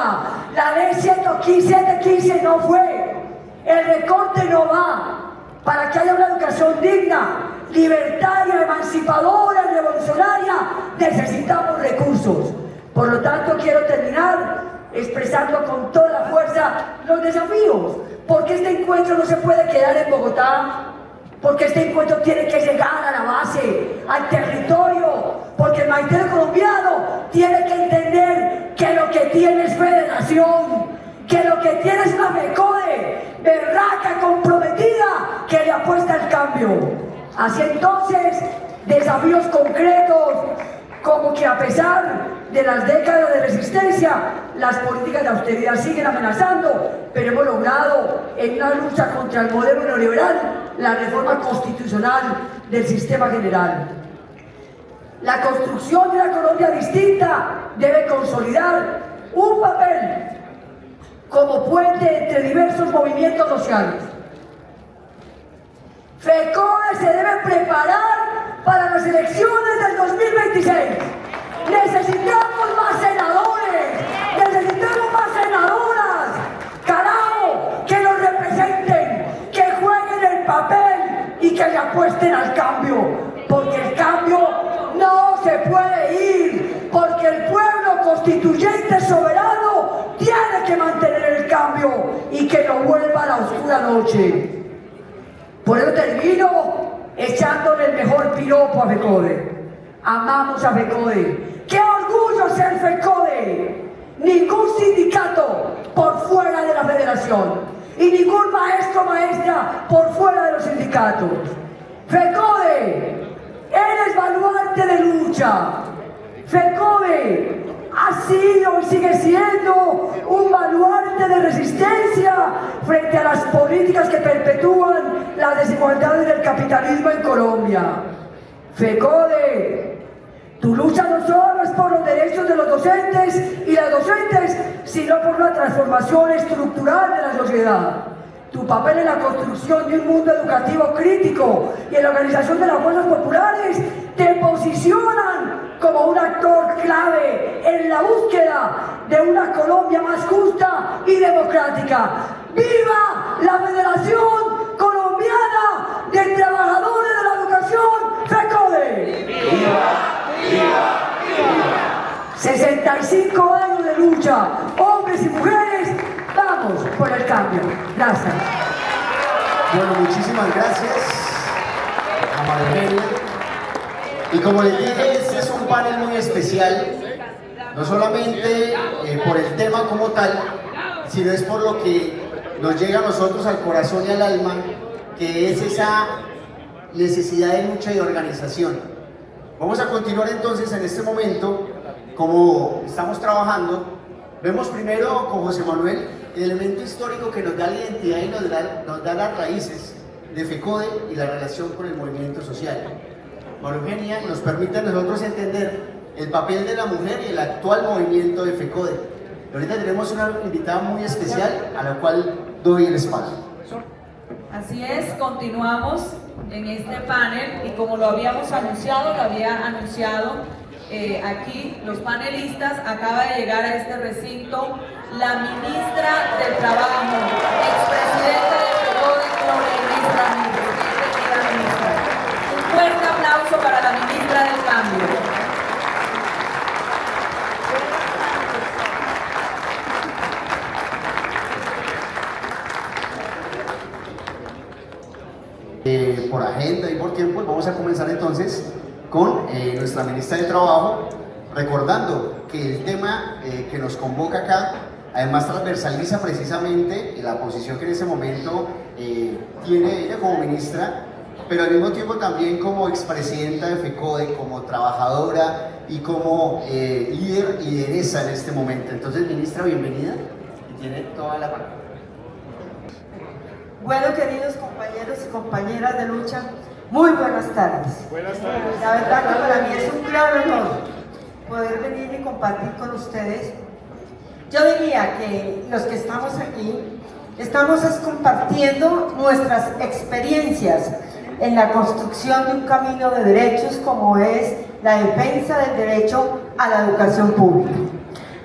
La ley 715 no fue. El recorte no va. Para que haya una educación digna, libertaria, emancipadora, revolucionaria, necesitamos recursos. Por lo tanto, quiero terminar expresando con toda la fuerza los desafíos, porque este encuentro no se puede quedar en Bogotá, porque este encuentro tiene que llegar a la base, al territorio, porque el magisterio colombiano tiene que entender que lo que tiene es federación, que lo que tiene es una FECODE berraca, comprometida, que le apuesta al cambio. Así entonces, desafíos concretos, como que a pesar de las décadas de resistencia, las políticas de austeridad siguen amenazando, pero hemos logrado en una lucha contra el modelo neoliberal la reforma constitucional del sistema general. La construcción de una Colombia distinta debe consolidar un papel como puente entre diversos movimientos sociales. FECODE se debe preparar para las elecciones del 2026. Necesitamos más senadores, necesitamos más senadoras, carajo, que nos representen, que jueguen el papel y que le apuesten al cambio, porque el cambio no se puede ir, porque el pueblo constituyente soberano tiene que mantener el cambio y que no vuelva a la oscura noche. Por eso termino echándole el mejor piropo a FECODE. Amamos a FECODE. ¡Qué orgullo ser FECODE! Ningún sindicato por fuera de la federación y ningún maestro o maestra por fuera de los sindicatos. FECODE, eres baluarte de lucha. FECODE ha sido y sigue siendo un baluarte de resistencia frente a las políticas que perpetúan las desigualdades del capitalismo en Colombia. FECODE, tu lucha no solo es por los derechos de los docentes y las docentes, sino por la transformación estructural de la sociedad. Tu papel en la construcción de un mundo educativo crítico y en la organización de las fuerzas populares te posicionan como un actor clave en la búsqueda de una Colombia más justa y democrática. ¡Viva la Federación Colombiana de Trabajadores de la Educación, FECODE! ¡Viva! ¡Viva! ¡Viva! 65 años de lucha, hombres y mujeres, vamos por el cambio. Gracias. Bueno, muchísimas gracias a María. Y como les dije, este es un panel muy especial, no solamente por el tema como tal, sino es por lo que nos llega a nosotros al corazón y al alma, que es esa necesidad de lucha y de organización. Vamos a continuar entonces en este momento, como estamos trabajando. Vemos primero con José Manuel el elemento histórico que nos da la identidad y nos da las raíces de FECODE y la relación con el movimiento social. María Eugenia nos permite a nosotros entender el papel de la mujer y el actual movimiento de FECODE. Y ahorita tenemos una invitada muy especial a la cual doy el espacio. Así es, continuamos en este panel y como lo habíamos anunciado, lo había anunciado aquí los panelistas, acaba de llegar a este recinto la ministra del Trabajo, expresidenta de FECODE, Gloria Inés Ramírez. Bienvenida, ministra. Un fuerte aplauso para la ministra del Cambio. Por agenda y por tiempo, vamos a comenzar entonces con nuestra ministra de Trabajo, recordando que el tema que nos convoca acá, además transversaliza precisamente la posición que en ese momento tiene ella como ministra, pero al mismo tiempo también como expresidenta de FECODE, como trabajadora y como líder y lideresa en este momento. Entonces, ministra, bienvenida y tiene toda la palabra. Bueno, queridos compañeros y compañeras de lucha, muy buenas tardes. Buenas tardes. La verdad que para mí es un gran honor poder venir y compartir con ustedes. Yo diría que los que estamos aquí, estamos compartiendo nuestras experiencias en la construcción de un camino de derechos como es la defensa del derecho a la educación pública.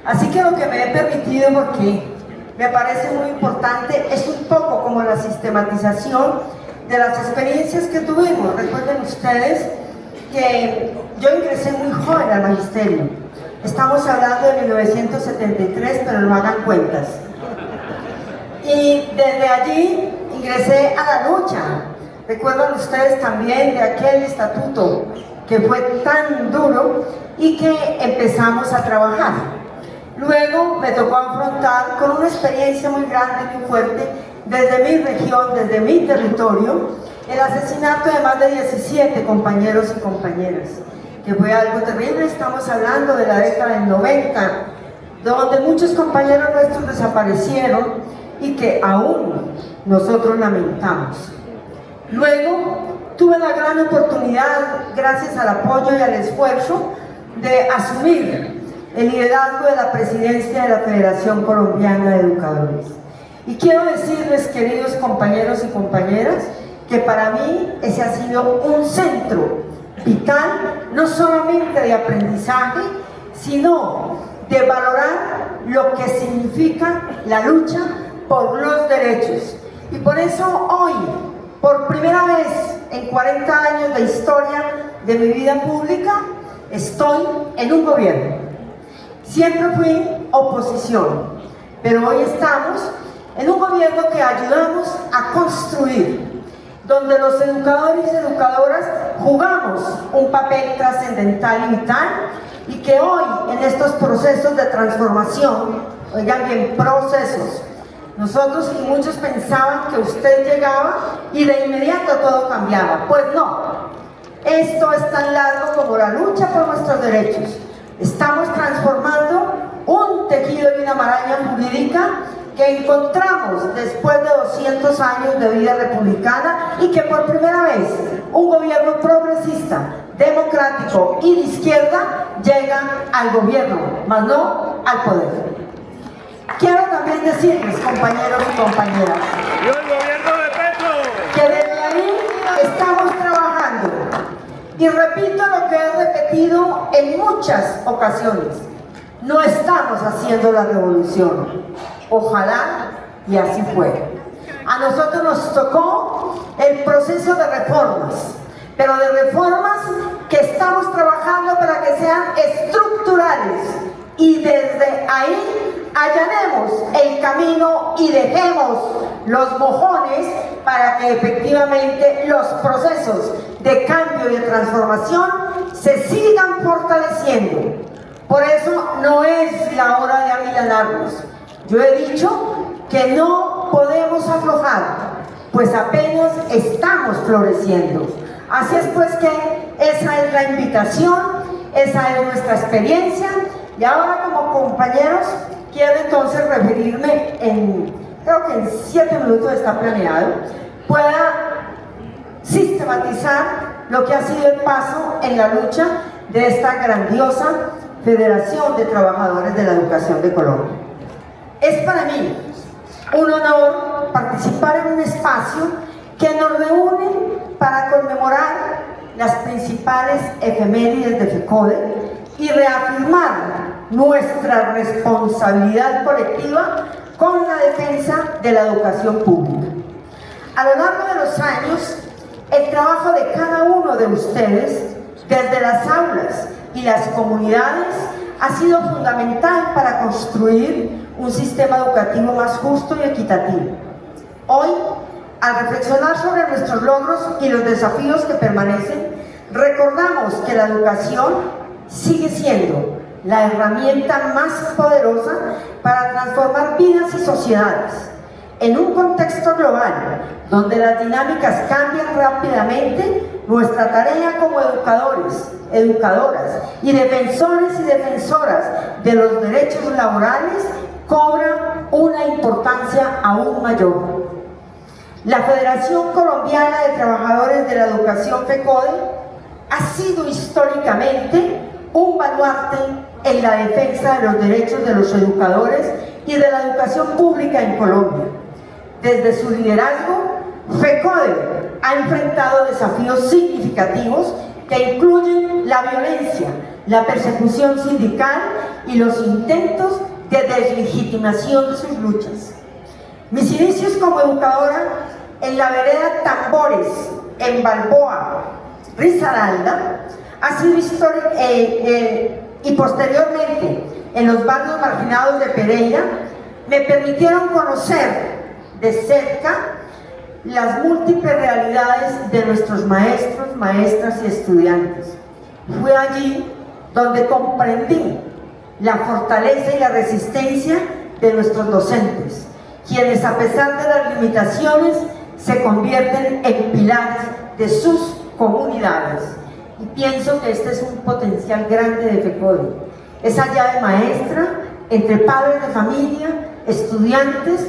Así que lo que me he permitido, porque me parece muy importante, es un poco como la sistematización de las experiencias que tuvimos. Recuerden ustedes que yo ingresé muy joven al magisterio. Estamos hablando de 1973, pero no hagan cuentas. Y desde allí ingresé a la lucha. Recuerdan ustedes también de aquel estatuto que fue tan duro y que empezamos a trabajar. Luego me tocó afrontar con una experiencia muy grande, muy fuerte, desde mi región, desde mi territorio, el asesinato de más de 17 compañeros y compañeras, que fue algo terrible. Estamos hablando de la década del 90, donde muchos compañeros nuestros desaparecieron y que aún nosotros lamentamos. Luego tuve la gran oportunidad, gracias al apoyo y al esfuerzo, de asumir el liderazgo de la presidencia de la Federación Colombiana de Educadores. Y quiero decirles, queridos compañeros y compañeras, que para mí ese ha sido un centro vital, no solamente de aprendizaje, sino de valorar lo que significa la lucha por los derechos. Y por eso hoy, por primera vez en 40 años de historia de mi vida pública, estoy en un gobierno. Siempre fui oposición, pero hoy estamos en un gobierno que ayudamos a construir, donde los educadores y educadoras jugamos un papel trascendental y vital, y que hoy en estos procesos de transformación, oigan bien, procesos, nosotros y muchos pensaban que usted llegaba y de inmediato todo cambiaba. Pues no, esto es tan largo como la lucha por nuestros derechos. Estamos transformando un tejido y una maraña jurídica que encontramos después de 200 años de vida republicana, y que por primera vez un gobierno progresista, democrático y de izquierda llega al gobierno, más no al poder. Quiero también decirles, compañeros y compañeras, ¡Viva el gobierno de Petro! que desde ahí estamos trabajando. Y repito lo que he repetido en muchas ocasiones: no estamos haciendo la revolución. Ojalá y así fuera. A nosotros nos tocó el proceso de reformas, pero de reformas que estamos trabajando para que sean estructurales, y desde ahí allanemos el camino y dejemos los mojones para que efectivamente los procesos de cambio y de transformación se sigan fortaleciendo. Por eso no es la hora de amilanarnos. Yo he dicho que no podemos aflojar, pues apenas estamos floreciendo. Así es pues que esa es la invitación, esa es nuestra experiencia, y ahora como compañeros quiero entonces referirme creo que en 7 minutos está planeado, pueda sistematizar lo que ha sido el paso en la lucha de esta grandiosa Federación de Trabajadores de la Educación de Colombia. Es para mí un honor participar en un espacio que nos reúne para conmemorar las principales efemérides de FECODE y reafirmar nuestra responsabilidad colectiva con la defensa de la educación pública. A lo largo de los años, el trabajo de cada uno de ustedes, desde las aulas y las comunidades, ha sido fundamental para construir un sistema educativo más justo y equitativo. Hoy, al reflexionar sobre nuestros logros y los desafíos que permanecen, recordamos que la educación sigue siendo la herramienta más poderosa para transformar vidas y sociedades. En un contexto global donde las dinámicas cambian rápidamente, nuestra tarea como educadores, educadoras y defensores y defensoras de los derechos laborales cobra una importancia aún mayor. La Federación Colombiana de Trabajadores de la Educación FECODE ha sido históricamente un baluarte en la defensa de los derechos de los educadores y de la educación pública en Colombia. Desde su liderazgo, FECODE ha enfrentado desafíos significativos que incluyen la violencia, la persecución sindical y los intentos de deslegitimación de sus luchas. Mis inicios como educadora en la vereda Tambores, en Balboa, Risaralda, ha sido histórico, y posteriormente en los barrios marginados de Pereira, me permitieron conocer de cerca las múltiples realidades de nuestros maestros, maestras y estudiantes. Fue allí donde comprendí la fortaleza y la resistencia de nuestros docentes, quienes a pesar de las limitaciones se convierten en pilares de sus comunidades. Y pienso que este es un potencial grande de FECODE, esa llave maestra entre padres de familia, estudiantes,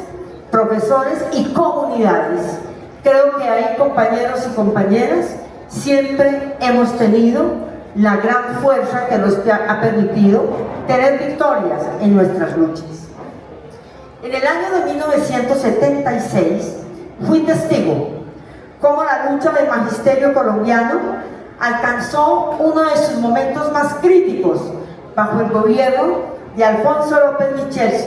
profesores y comunidades. Creo que ahí, compañeros y compañeras, siempre hemos tenido la gran fuerza que nos ha permitido tener victorias en nuestras luchas. En el año de 1976 fui testigo cómo la lucha del magisterio colombiano alcanzó uno de sus momentos más críticos bajo el gobierno de Alfonso López Michels.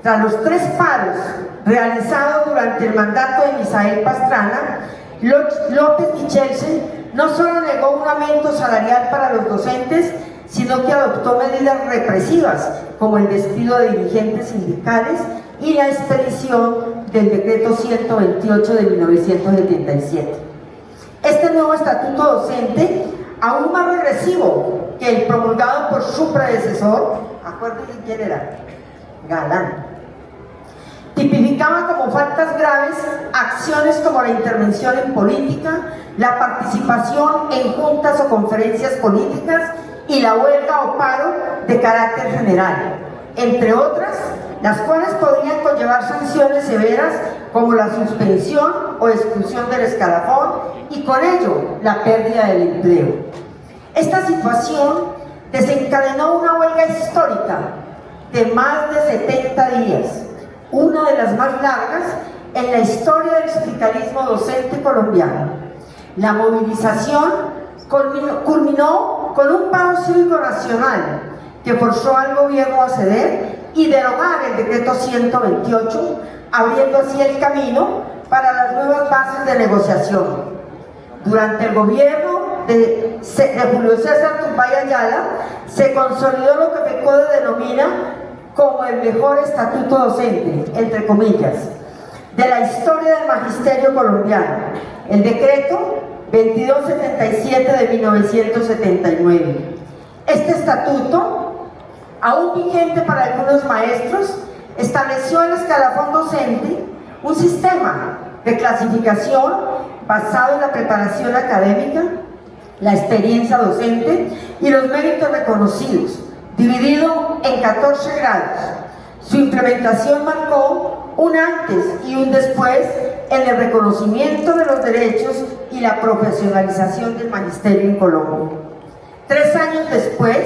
Tras los 3 paros realizados durante el mandato de Misael Pastrana, López Michels no solo negó un aumento salarial para los docentes, sino que adoptó medidas represivas como el despido de dirigentes sindicales y la expedición del decreto 128 de 1977. Este nuevo estatuto docente, aún más regresivo que el promulgado por su predecesor, acuérdense quién era, Galán, tipificaba como faltas graves acciones como la intervención en política, la participación en juntas o conferencias políticas y la huelga o paro de carácter general, entre otras, las cuales podrían conllevar sanciones severas como la suspensión o exclusión del escalafón y con ello la pérdida del empleo. Esta situación desencadenó una huelga histórica de más de 70 días, una de las más largas en la historia del sindicalismo docente colombiano. La movilización culminó con un paro cívico nacional que forzó al gobierno a ceder y derogar el decreto 128, abriendo así el camino para las nuevas bases de negociación. Durante el gobierno de Julio César Turbay Ayala, se consolidó lo que FECODE denomina como el mejor estatuto docente, entre comillas, de la historia del magisterio colombiano, el decreto 2277 de 1979. Este estatuto, aún vigente para algunos maestros, estableció el escalafón docente un sistema de clasificación basado en la preparación académica, la experiencia docente y los méritos reconocidos, dividido en 14 grados. Su implementación marcó un antes y un después en el reconocimiento de los derechos y la profesionalización del magisterio en Colombia. 3 años después,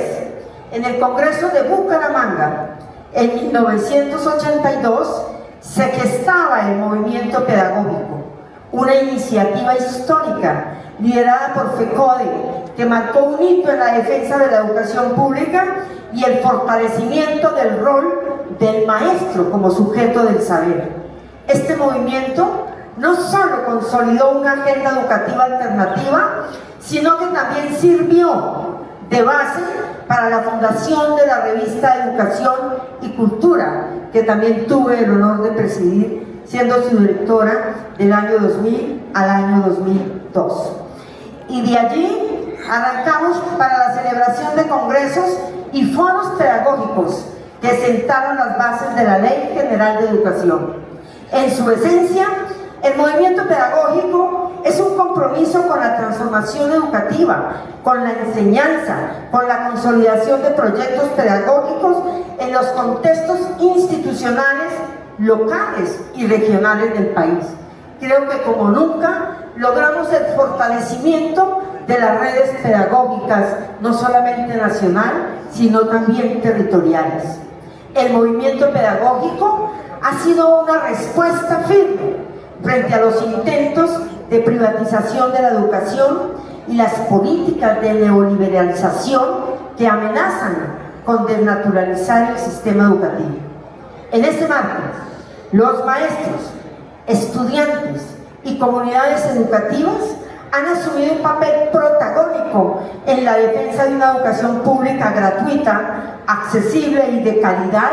en el Congreso de Bucaramanga, en 1982, se gestaba el movimiento pedagógico, una iniciativa histórica liderada por FECODE, que marcó un hito en la defensa de la educación pública y el fortalecimiento del rol del maestro como sujeto del saber. Este movimiento no solo consolidó una agenda educativa alternativa, sino que también sirvió de base para la fundación de la revista Educación y Cultura, que también tuve el honor de presidir, siendo su directora del año 2000 al año 2002. Y de allí arrancamos para la celebración de congresos y foros pedagógicos que sentaron las bases de la Ley General de Educación. En su esencia, el movimiento pedagógico es un compromiso con la transformación educativa, con la enseñanza, con la consolidación de proyectos pedagógicos en los contextos institucionales, locales y regionales del país. Creo que como nunca logramos el fortalecimiento de las redes pedagógicas, no solamente nacional, sino también territoriales. El movimiento pedagógico ha sido una respuesta firme frente a los intentos de privatización de la educación y las políticas de neoliberalización que amenazan con desnaturalizar el sistema educativo. En este marco, los maestros, estudiantes y comunidades educativas han asumido un papel protagónico en la defensa de una educación pública gratuita, accesible y de calidad,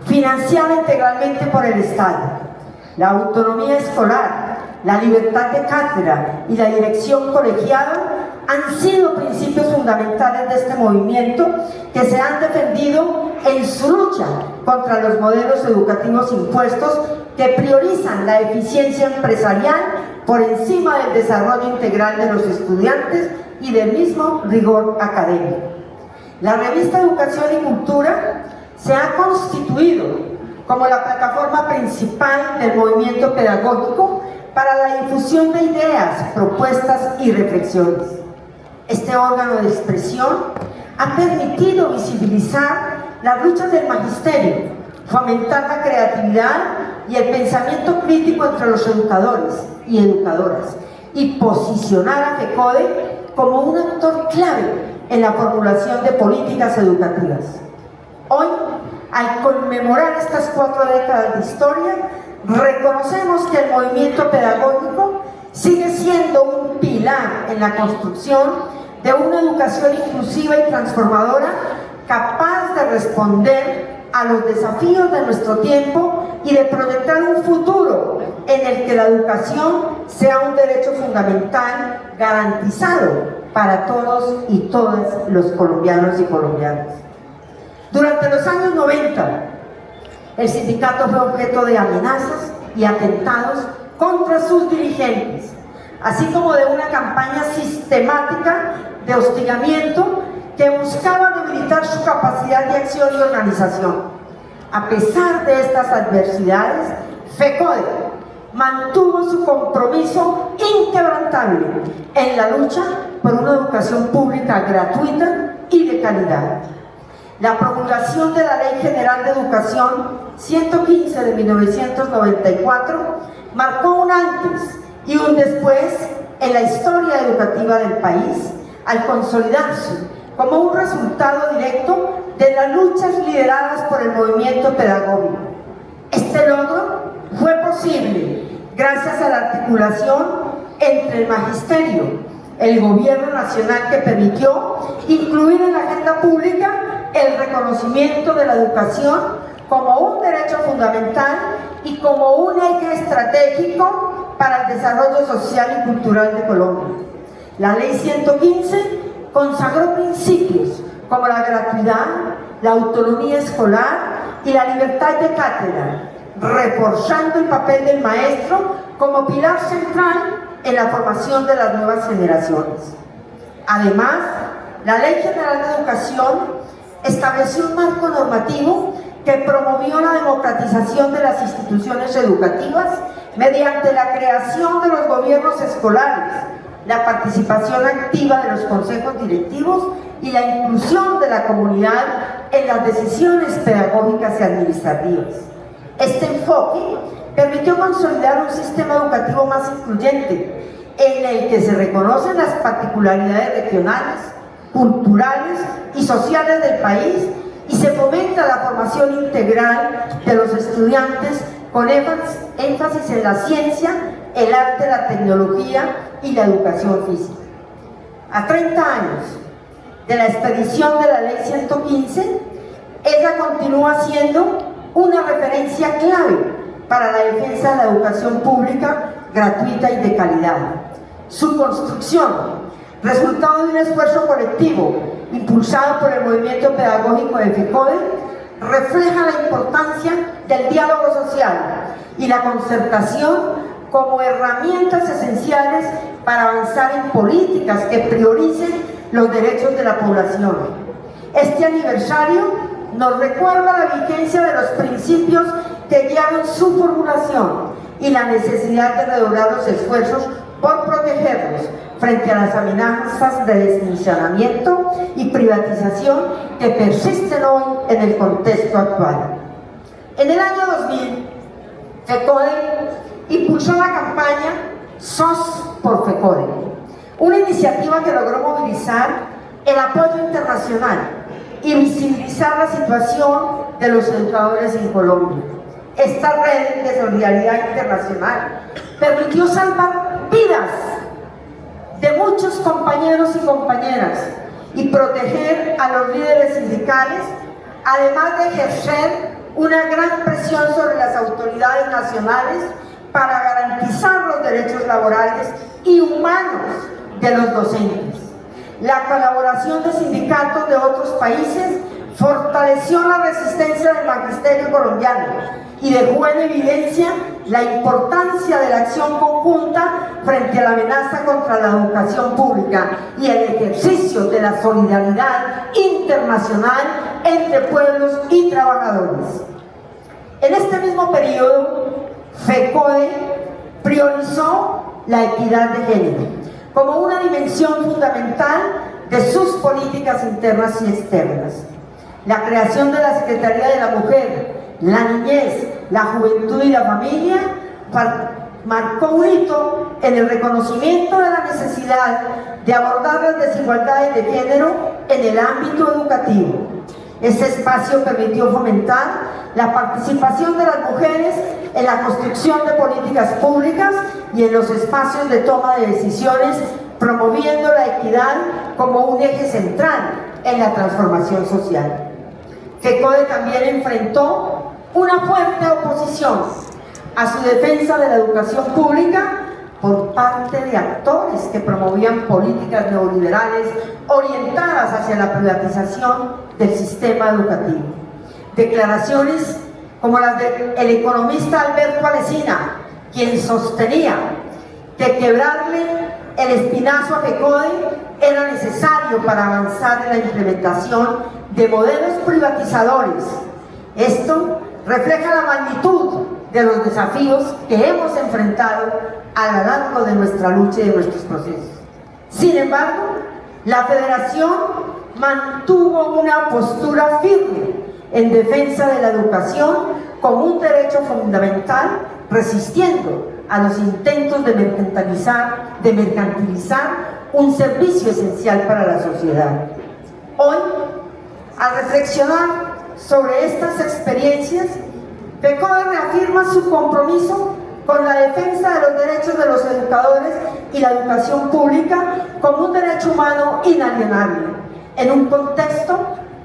financiada integralmente por el Estado. La autonomía escolar, la libertad de cátedra y la dirección colegiada han sido principios fundamentales de este movimiento que se han defendido en su lucha contra los modelos educativos impuestos que priorizan la eficiencia empresarial por encima del desarrollo integral de los estudiantes y del mismo rigor académico. La revista Educación y Cultura se ha constituido como la plataforma principal del movimiento pedagógico para la difusión de ideas, propuestas y reflexiones. Este órgano de expresión ha permitido visibilizar las luchas del magisterio, fomentar la creatividad y el pensamiento crítico entre los educadores y educadoras, y posicionar a FECODE como un actor clave en la formulación de políticas educativas. Hoy, al conmemorar estas 4 décadas de historia, reconocemos que el movimiento pedagógico sigue siendo un pilar en la construcción de una educación inclusiva y transformadora capaz de responder a los desafíos de nuestro tiempo y de proyectar un futuro en el que la educación sea un derecho fundamental garantizado para todos y todas los colombianos y colombianas. Durante los años 90, el sindicato fue objeto de amenazas y atentados contra sus dirigentes, así como de una campaña sistemática de hostigamiento que buscaba debilitar su capacidad de acción y organización. A pesar de estas adversidades, FECODE mantuvo su compromiso inquebrantable en la lucha por una educación pública gratuita y de calidad. La promulgación de la Ley General de Educación 115 de 1994 marcó un antes y un después en la historia educativa del país, al consolidarse como un resultado directo de las luchas lideradas por el movimiento pedagógico. Este logro fue posible gracias a la articulación entre el magisterio, el gobierno nacional que permitió incluir en la agenda pública el reconocimiento de la educación como un derecho fundamental y como un eje estratégico para el desarrollo social y cultural de Colombia. La Ley 115 consagró principios como la gratuidad, la autonomía escolar y la libertad de cátedra, reforzando el papel del maestro como pilar central en la formación de las nuevas generaciones. Además, la Ley General de Educación estableció un marco normativo que promovió la democratización de las instituciones educativas mediante la creación de los gobiernos escolares, la participación activa de los consejos directivos y la inclusión de la comunidad en las decisiones pedagógicas y administrativas. Este enfoque permitió consolidar un sistema educativo más incluyente, en el que se reconocen las particularidades regionales, culturales y sociales del país y se fomenta la formación integral de los estudiantes con énfasis en la ciencia, el arte, la tecnología y la educación física. A 30 años de la expedición de la Ley 115, ella continúa siendo una referencia clave para la defensa de la educación pública gratuita y de calidad. Su construcción, resultado de un esfuerzo colectivo impulsado por el movimiento pedagógico de FECODE, refleja la importancia del diálogo social y la concertación como herramientas esenciales para avanzar en políticas que prioricen los derechos de la población. Este aniversario nos recuerda la vigencia de los principios que guiaron su formulación y la necesidad de redoblar los esfuerzos por protegerlos frente a las amenazas de desnivelamiento y privatización que persisten hoy en el contexto actual. En el año 2000, FECODE impulsó la campaña SOS por FECODE, una iniciativa que logró movilizar el apoyo internacional y visibilizar la situación de los educadores en Colombia. Esta red de solidaridad internacional permitió salvar vidas de muchos compañeros y compañeras y proteger a los líderes sindicales, además de ejercer una gran presión sobre las autoridades nacionales para garantizar los derechos laborales y humanos de los docentes. La colaboración de sindicatos de otros países fortaleció la resistencia del magisterio colombiano y dejó en evidencia la importancia de la acción conjunta frente a la amenaza contra la educación pública y el ejercicio de la solidaridad internacional entre pueblos y trabajadores. En este mismo periodo, FECODE priorizó la equidad de género como una dimensión fundamental de sus políticas internas y externas. La creación de la Secretaría de la Mujer, la Niñez, la Juventud y la Familia marcó un hito en el reconocimiento de la necesidad de abordar las desigualdades de género en el ámbito educativo. Este espacio permitió fomentar la participación de las mujeres en la construcción de políticas públicas y en los espacios de toma de decisiones, promoviendo la equidad como un eje central en la transformación social. FECODE también enfrentó una fuerte oposición a su defensa de la educación pública por parte de actores que promovían políticas neoliberales orientadas hacia la privatización del sistema educativo. Declaraciones como las del economista Alberto Alesina, quien sostenía que quebrarle el espinazo a FECODE era necesario para avanzar en la implementación de modelos privatizadores. Esto refleja la magnitud de los desafíos que hemos enfrentado a lo largo de nuestra lucha y de nuestros procesos. Sin embargo, la Federación mantuvo una postura firme en defensa de la educación como un derecho fundamental, resistiendo a los intentos de mercantilizar un servicio esencial para la sociedad. Hoy, al reflexionar sobre estas experiencias, FECODE reafirma su compromiso con la defensa de los derechos derechos de los educadores y la educación pública como un derecho humano inalienable, en un contexto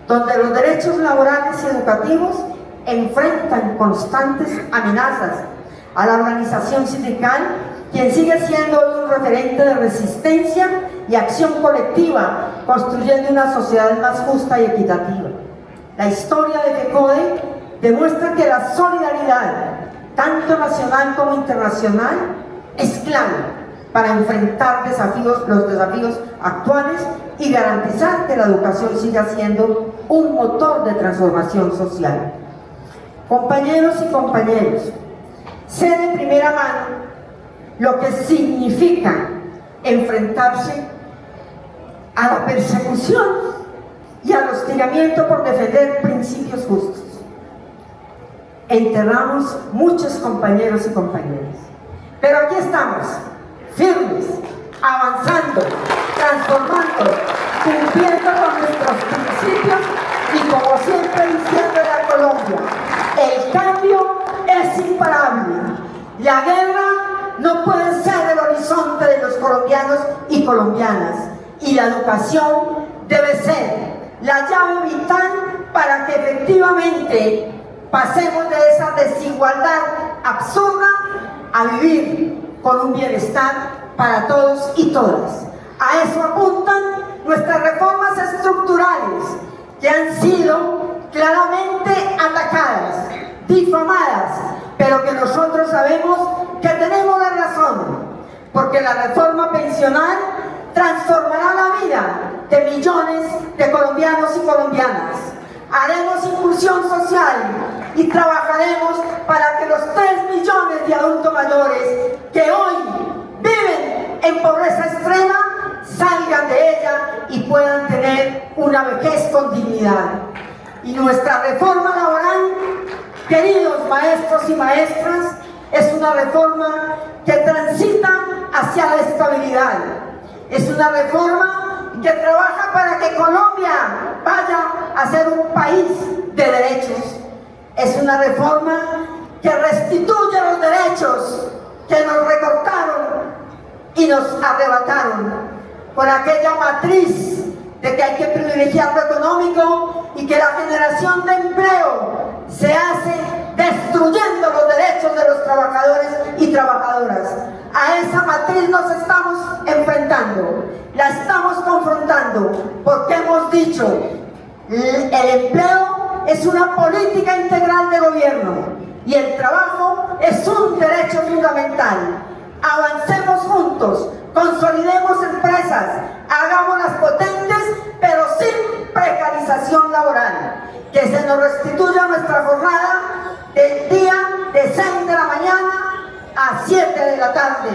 donde los derechos laborales y educativos enfrentan constantes amenazas a la organización sindical, quien sigue siendo hoy un referente de resistencia y acción colectiva, construyendo una sociedad más justa y equitativa. La historia de FECODE demuestra que la solidaridad, tanto nacional como internacional, es clave para enfrentar los desafíos actuales y garantizar que la educación siga siendo un motor de transformación social. Compañeros y compañeras, sé de primera mano lo que significa enfrentarse a la persecución y al hostigamiento por defender principios justos. Enterramos muchos compañeros y compañeras, pero aquí estamos, firmes, avanzando, transformando, cumpliendo con nuestros principios y, como siempre, diciéndole a Colombia: el cambio es imparable. La guerra no puede ser el horizonte de los colombianos y colombianas, y la educación debe ser la llave vital para que efectivamente pasemos de esa desigualdad absurda a vivir con un bienestar para todos y todas. A eso apuntan nuestras reformas estructurales, que han sido claramente atacadas, difamadas, pero que nosotros sabemos que tenemos la razón, porque la reforma pensional transformará la vida de millones de colombianos y colombianas. Haremos inclusión social y trabajaremos para que los 3 millones de adultos mayores que hoy viven en pobreza extrema salgan de ella y puedan tener una vejez con dignidad. Y nuestra reforma laboral, queridos maestros y maestras, es una reforma que transita hacia la estabilidad. Es una reforma que trabaja para que Colombia vaya a ser un país de derechos. Es una reforma que restituye los derechos que nos recortaron y nos arrebataron por aquella matriz de que hay que privilegiar lo económico y que la generación de empleo se hace destruyendo los derechos de los trabajadores y trabajadoras. A esa matriz nos estamos enfrentando, la estamos confrontando, porque hemos dicho: el empleo es una política integral de gobierno y el trabajo es un derecho fundamental. Avancemos juntos, consolidemos empresas, hagámoslas potentes, pero sin precarización laboral. Que se nos restituya nuestra jornada del día de 6 de la mañana a 7 de la tarde,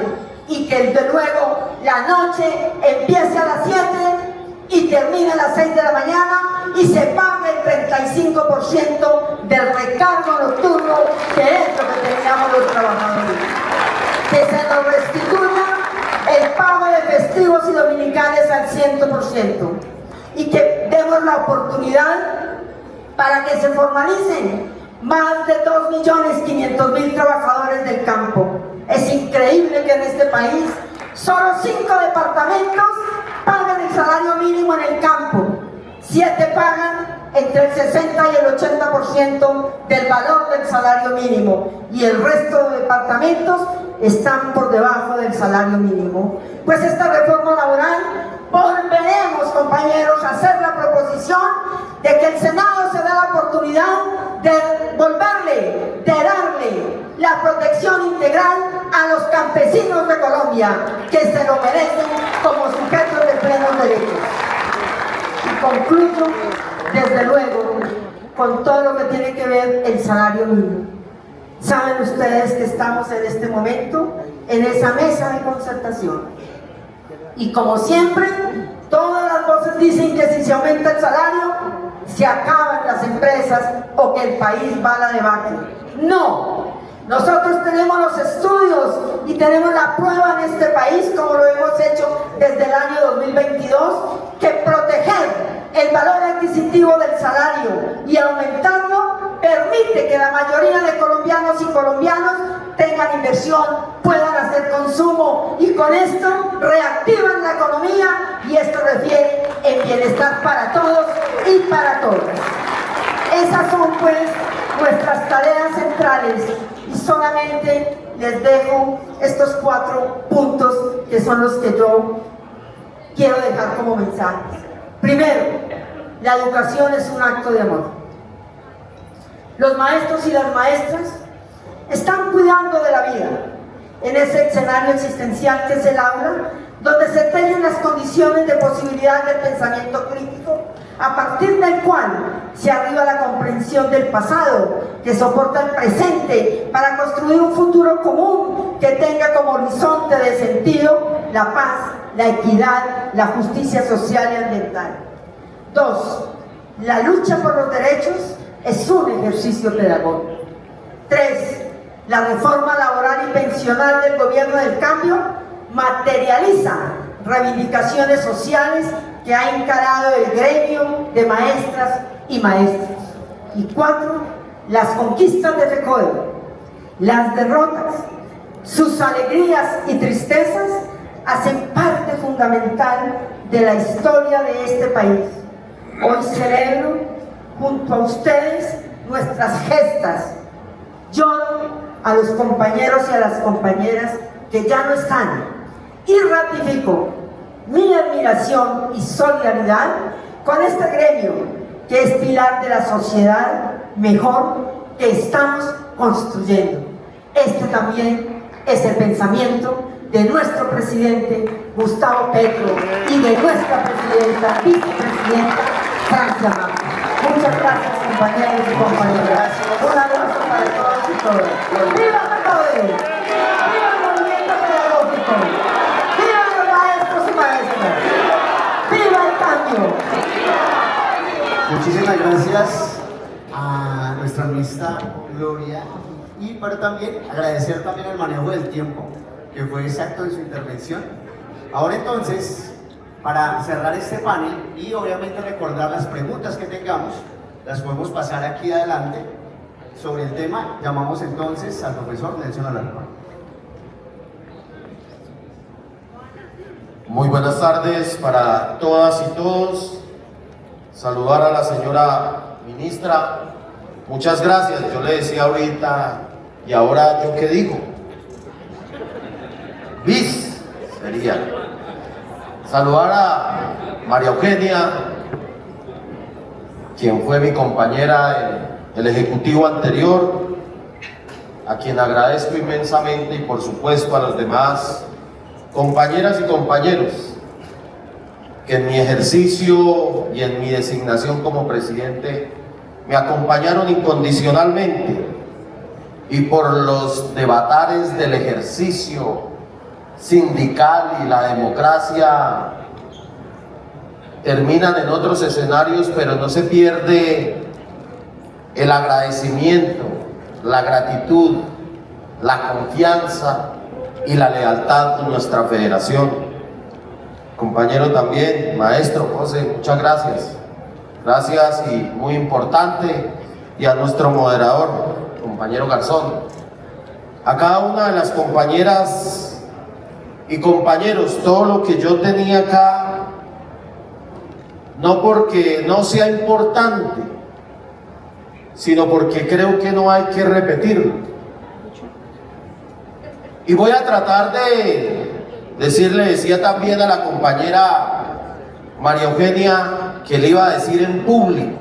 y que desde luego la noche empiece a las 7 y termine a las 6 de la mañana y se pague el 35% del recargo nocturno, que es lo que teníamos los trabajadores. Que se nos restituya el pago de festivos y dominicales al 100%, y que demos la oportunidad para que se formalicen más de 2.500.000 trabajadores del campo. Es increíble que en este país solo 5 departamentos pagan el salario mínimo en el campo. 7 pagan entre el 60 y el 80% del valor del salario mínimo, y el resto de departamentos están por debajo del salario mínimo. Pues esta reforma laboral volveremos, compañeros, a hacer la proposición de que el Senado se dé la oportunidad de darle la protección integral a los campesinos de Colombia, que se lo merecen como sujetos de plenos derechos. Y concluyo, desde luego, con todo lo que tiene que ver el salario mínimo. Saben ustedes que estamos en este momento en esa mesa de concertación, y como siempre, todas las voces dicen que si se aumenta el salario, se acaban las empresas o que el país va a la debacle. No, nosotros tenemos los estudios y tenemos la prueba en este país, como lo hemos hecho desde el año 2022, que proteger el valor adquisitivo del salario y aumentarlo permite que la mayoría de colombianos y colombianas tengan inversión, puedan hacer consumo consumo y con esto reactivan la economía y esto refiere en bienestar para todos y para todas. Esas son pues nuestras tareas centrales y solamente les dejo estos 4 puntos que son los que yo quiero dejar como mensajes. Primero, la educación es un acto de amor. Los maestros y las maestras están cuidando de la vida en ese escenario existencial que es el aula, donde se tejen las condiciones de posibilidad del pensamiento crítico, a partir del cual se arriba la comprensión del pasado, que soporta el presente para construir un futuro común que tenga como horizonte de sentido la paz, la equidad, la justicia social y ambiental. 2. La lucha por los derechos es un ejercicio pedagógico. 3. La reforma laboral y pensional del gobierno del cambio materializa reivindicaciones sociales que ha encarado el gremio de maestras y maestros. Y 4. Las conquistas de FECODE, las derrotas, sus alegrías y tristezas hacen parte fundamental de la historia de este país. Hoy celebro junto a ustedes nuestras gestas. Lloro a los compañeros y a las compañeras que ya no están y ratifico mi admiración y solidaridad con este gremio que es pilar de la sociedad mejor que estamos construyendo. Este también es el pensamiento de nuestro presidente Gustavo Petro y de nuestra presidenta, vicepresidenta Francia Márquez. Muchas gracias, compañeros y compañeras. Un abrazo para todos y todas. ¡Viva FECODE! ¡Viva el movimiento pedagógico! ¡Viva los maestros y maestras! ¡Viva el cambio! Muchísimas gracias a nuestra ministra Gloria, y para también agradecer también el manejo del tiempo, que fue exacto en su intervención. Ahora entonces, para cerrar este panel y obviamente recordar las preguntas que tengamos, las podemos pasar aquí adelante sobre el tema. Llamamos entonces al profesor Nelson Alarcón. Muy buenas tardes para todas y todos. Saludar a la señora ministra. Muchas gracias. Yo le decía ahorita, ¿y ahora yo qué digo? Bis sería. Saludar a María Eugenia, quien fue mi compañera en el ejecutivo anterior, a quien agradezco inmensamente, y por supuesto a los demás compañeras y compañeros que en mi ejercicio y en mi designación como presidente me acompañaron incondicionalmente, y por los devatares del ejercicio sindical y la democracia terminan en otros escenarios, pero no se pierde el agradecimiento, la gratitud, la confianza y la lealtad con nuestra federación. Compañero también, maestro José, muchas gracias. Gracias, y muy importante, y a nuestro moderador, compañero Garzón, a cada una de las compañeras y compañeros, todo lo que yo tenía acá, no porque no sea importante, sino porque creo que no hay que repetirlo. Y voy a tratar de decía también a la compañera María Eugenia que le iba a decir en público,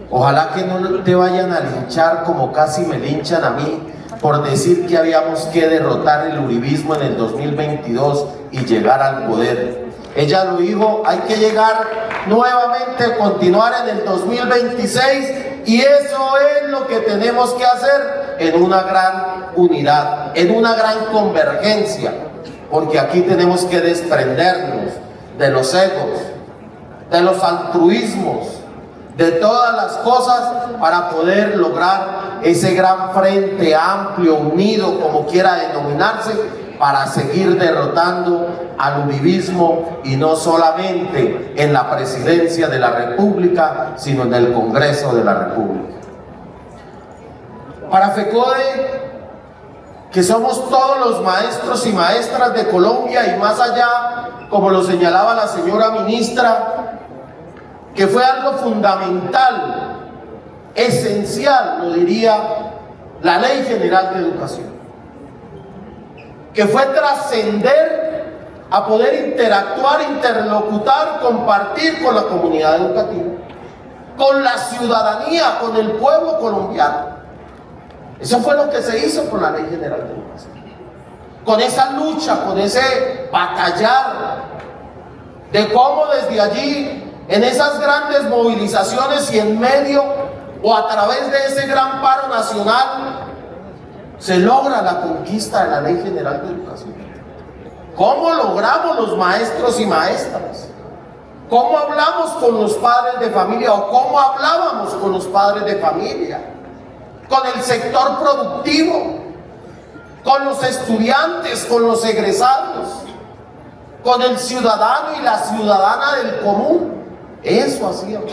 ojalá que no te vayan a linchar como casi me linchan a mí por decir que habíamos que derrotar el uribismo en el 2022 y llegar al poder. Ella lo dijo, hay que llegar nuevamente, continuar en el 2026, y eso es lo que tenemos que hacer en una gran unidad, en una gran convergencia, porque aquí tenemos que desprendernos de los egos, de los altruismos, de todas las cosas para poder lograr ese gran frente amplio, unido, como quiera denominarse, para seguir derrotando al uribismo, y no solamente en la presidencia de la República, sino en el Congreso de la República. Para FECODE, que somos todos los maestros y maestras de Colombia y más allá, como lo señalaba la señora ministra, que fue algo fundamental, esencial, lo diría, la Ley General de Educación, que fue trascender a poder interactuar, interlocutar, compartir con la comunidad educativa, con la ciudadanía, con el pueblo colombiano. Eso fue lo que se hizo con la Ley General de Educación. Con esa lucha, con ese batallar, de cómo desde allí, en esas grandes movilizaciones y en medio o a través de ese gran paro nacional, se logra la conquista de la Ley General de Educación. ¿Cómo logramos los maestros y maestras? ¿Cómo hablamos con los padres de familia o cómo hablábamos con los padres de familia? Con el sector productivo, con los estudiantes, con los egresados, con el ciudadano y la ciudadana del común. Eso hacíamos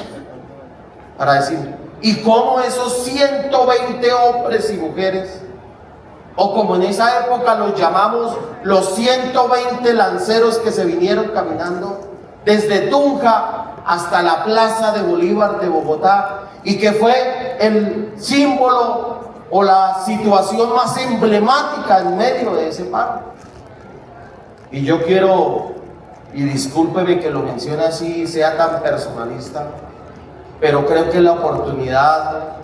para decir, y cómo esos 120 hombres y mujeres, o como en esa época los llamamos, los 120 lanceros que se vinieron caminando desde Tunja hasta la Plaza de Bolívar de Bogotá, y que fue el símbolo o la situación más emblemática en medio de ese paro. Y yo quiero, y discúlpeme que lo mencione así, sea tan personalista, pero creo que la oportunidad,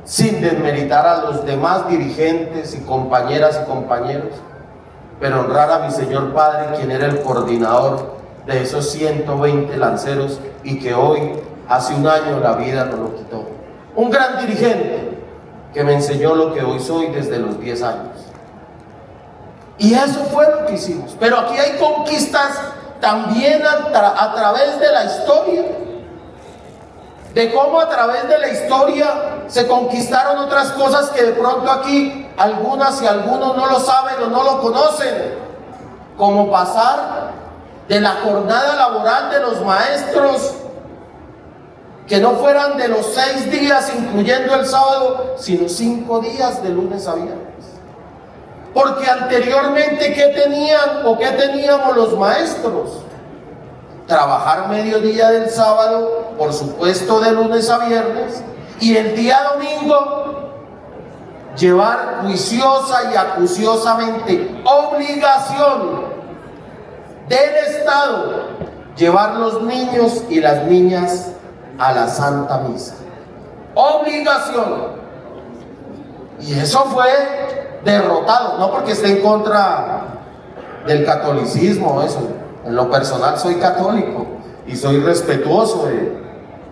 sin desmeritar a los demás dirigentes y compañeras y compañeros, pero honrar a mi señor padre, quien era el coordinador de esos 120 lanceros y que hoy, hace un año, la vida nos lo quitó. Un gran dirigente que me enseñó lo que hoy soy desde los 10 años. Y eso fue lo que hicimos. Pero aquí hay conquistas también a través de la historia, de cómo a través de la historia se conquistaron otras cosas que de pronto aquí algunas y algunos no lo saben o no lo conocen, como pasar de la jornada laboral de los maestros, que no fueran de los 6 días incluyendo el sábado, sino 5 días de lunes a viernes. Porque anteriormente, ¿qué tenían o qué teníamos los maestros? Trabajar mediodía del sábado, por supuesto de lunes a viernes, y el día domingo llevar juiciosa y acuciosamente, obligación del Estado, llevar los niños y las niñas a la Santa Misa. Obligación. Y eso fue derrotado, no porque esté en contra del catolicismo, eso. En lo personal soy católico y soy respetuoso de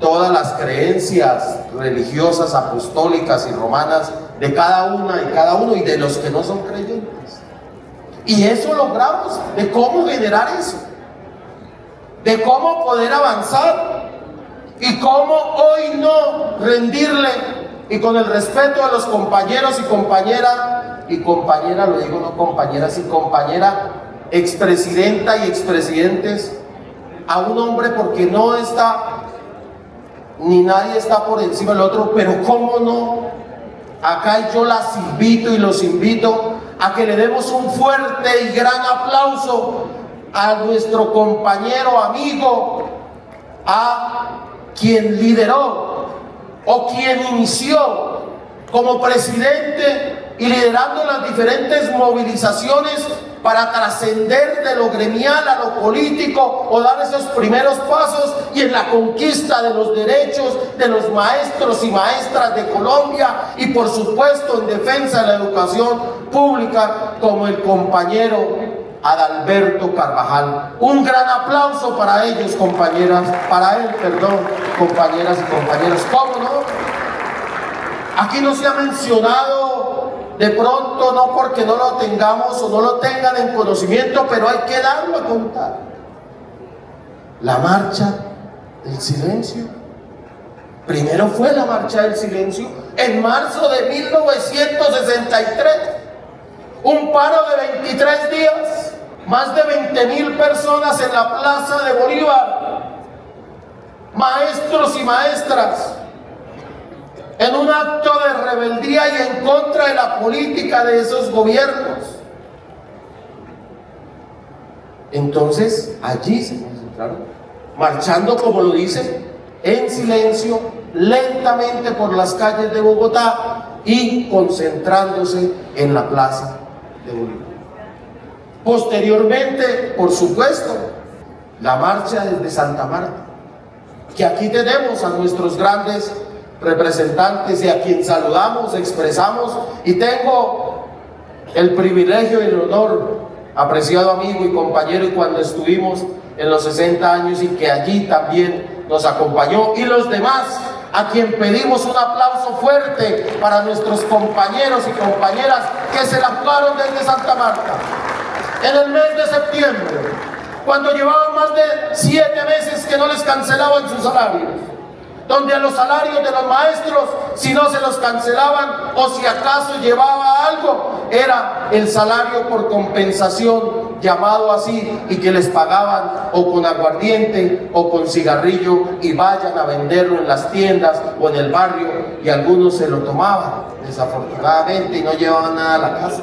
todas las creencias religiosas, apostólicas y romanas de cada una y cada uno, y de los que no son creyentes. Y eso logramos, de cómo generar eso, de cómo poder avanzar y cómo hoy no rendirle, y con el respeto a los compañeros y compañera, lo digo no compañeras y compañera, expresidenta y expresidentes, a un hombre, porque no está, ni nadie está por encima del otro, pero cómo no, acá yo las invito y los invito a que le demos un fuerte y gran aplauso a nuestro compañero, amigo, a quien lideró o quien inició como presidente y liderando las diferentes movilizaciones para trascender de lo gremial a lo político o dar esos primeros pasos y en la conquista de los derechos de los maestros y maestras de Colombia, y por supuesto en defensa de la educación pública, como el compañero Adalberto Carvajal. Un gran aplauso para ellos, compañeras, para él, perdón, compañeras y compañeros. ¿Cómo no? Aquí no se ha mencionado, de pronto, no porque no lo tengamos o no lo tengan en conocimiento, pero hay que darlo a contar. La marcha del silencio. Primero fue la marcha del silencio en marzo de 1963. Un paro de 23 días, más de 20.000 personas en la Plaza de Bolívar, maestros y maestras, en un acto de rebeldía y en contra de la política de esos gobiernos. Entonces allí se concentraron, marchando, como lo dice, en silencio, lentamente por las calles de Bogotá y concentrándose en la plaza de Bolívar. Posteriormente, por supuesto, la marcha desde Santa Marta, que aquí tenemos a nuestros grandes representantes y a quien saludamos, expresamos, y tengo el privilegio y el honor, apreciado amigo y compañero, y cuando estuvimos en los 60 años y que allí también nos acompañó, y los demás, a quien pedimos un aplauso fuerte para nuestros compañeros y compañeras que se la jugaron desde Santa Marta en el mes de septiembre, cuando llevaban más de 7 meses que no les cancelaban sus salarios, donde a los salarios de los maestros, si no se los cancelaban o si acaso llevaba algo, era el salario por compensación, llamado así, y que les pagaban o con aguardiente o con cigarrillo y vayan a venderlo en las tiendas o en el barrio, y algunos se lo tomaban desafortunadamente y no llevaban nada a la casa.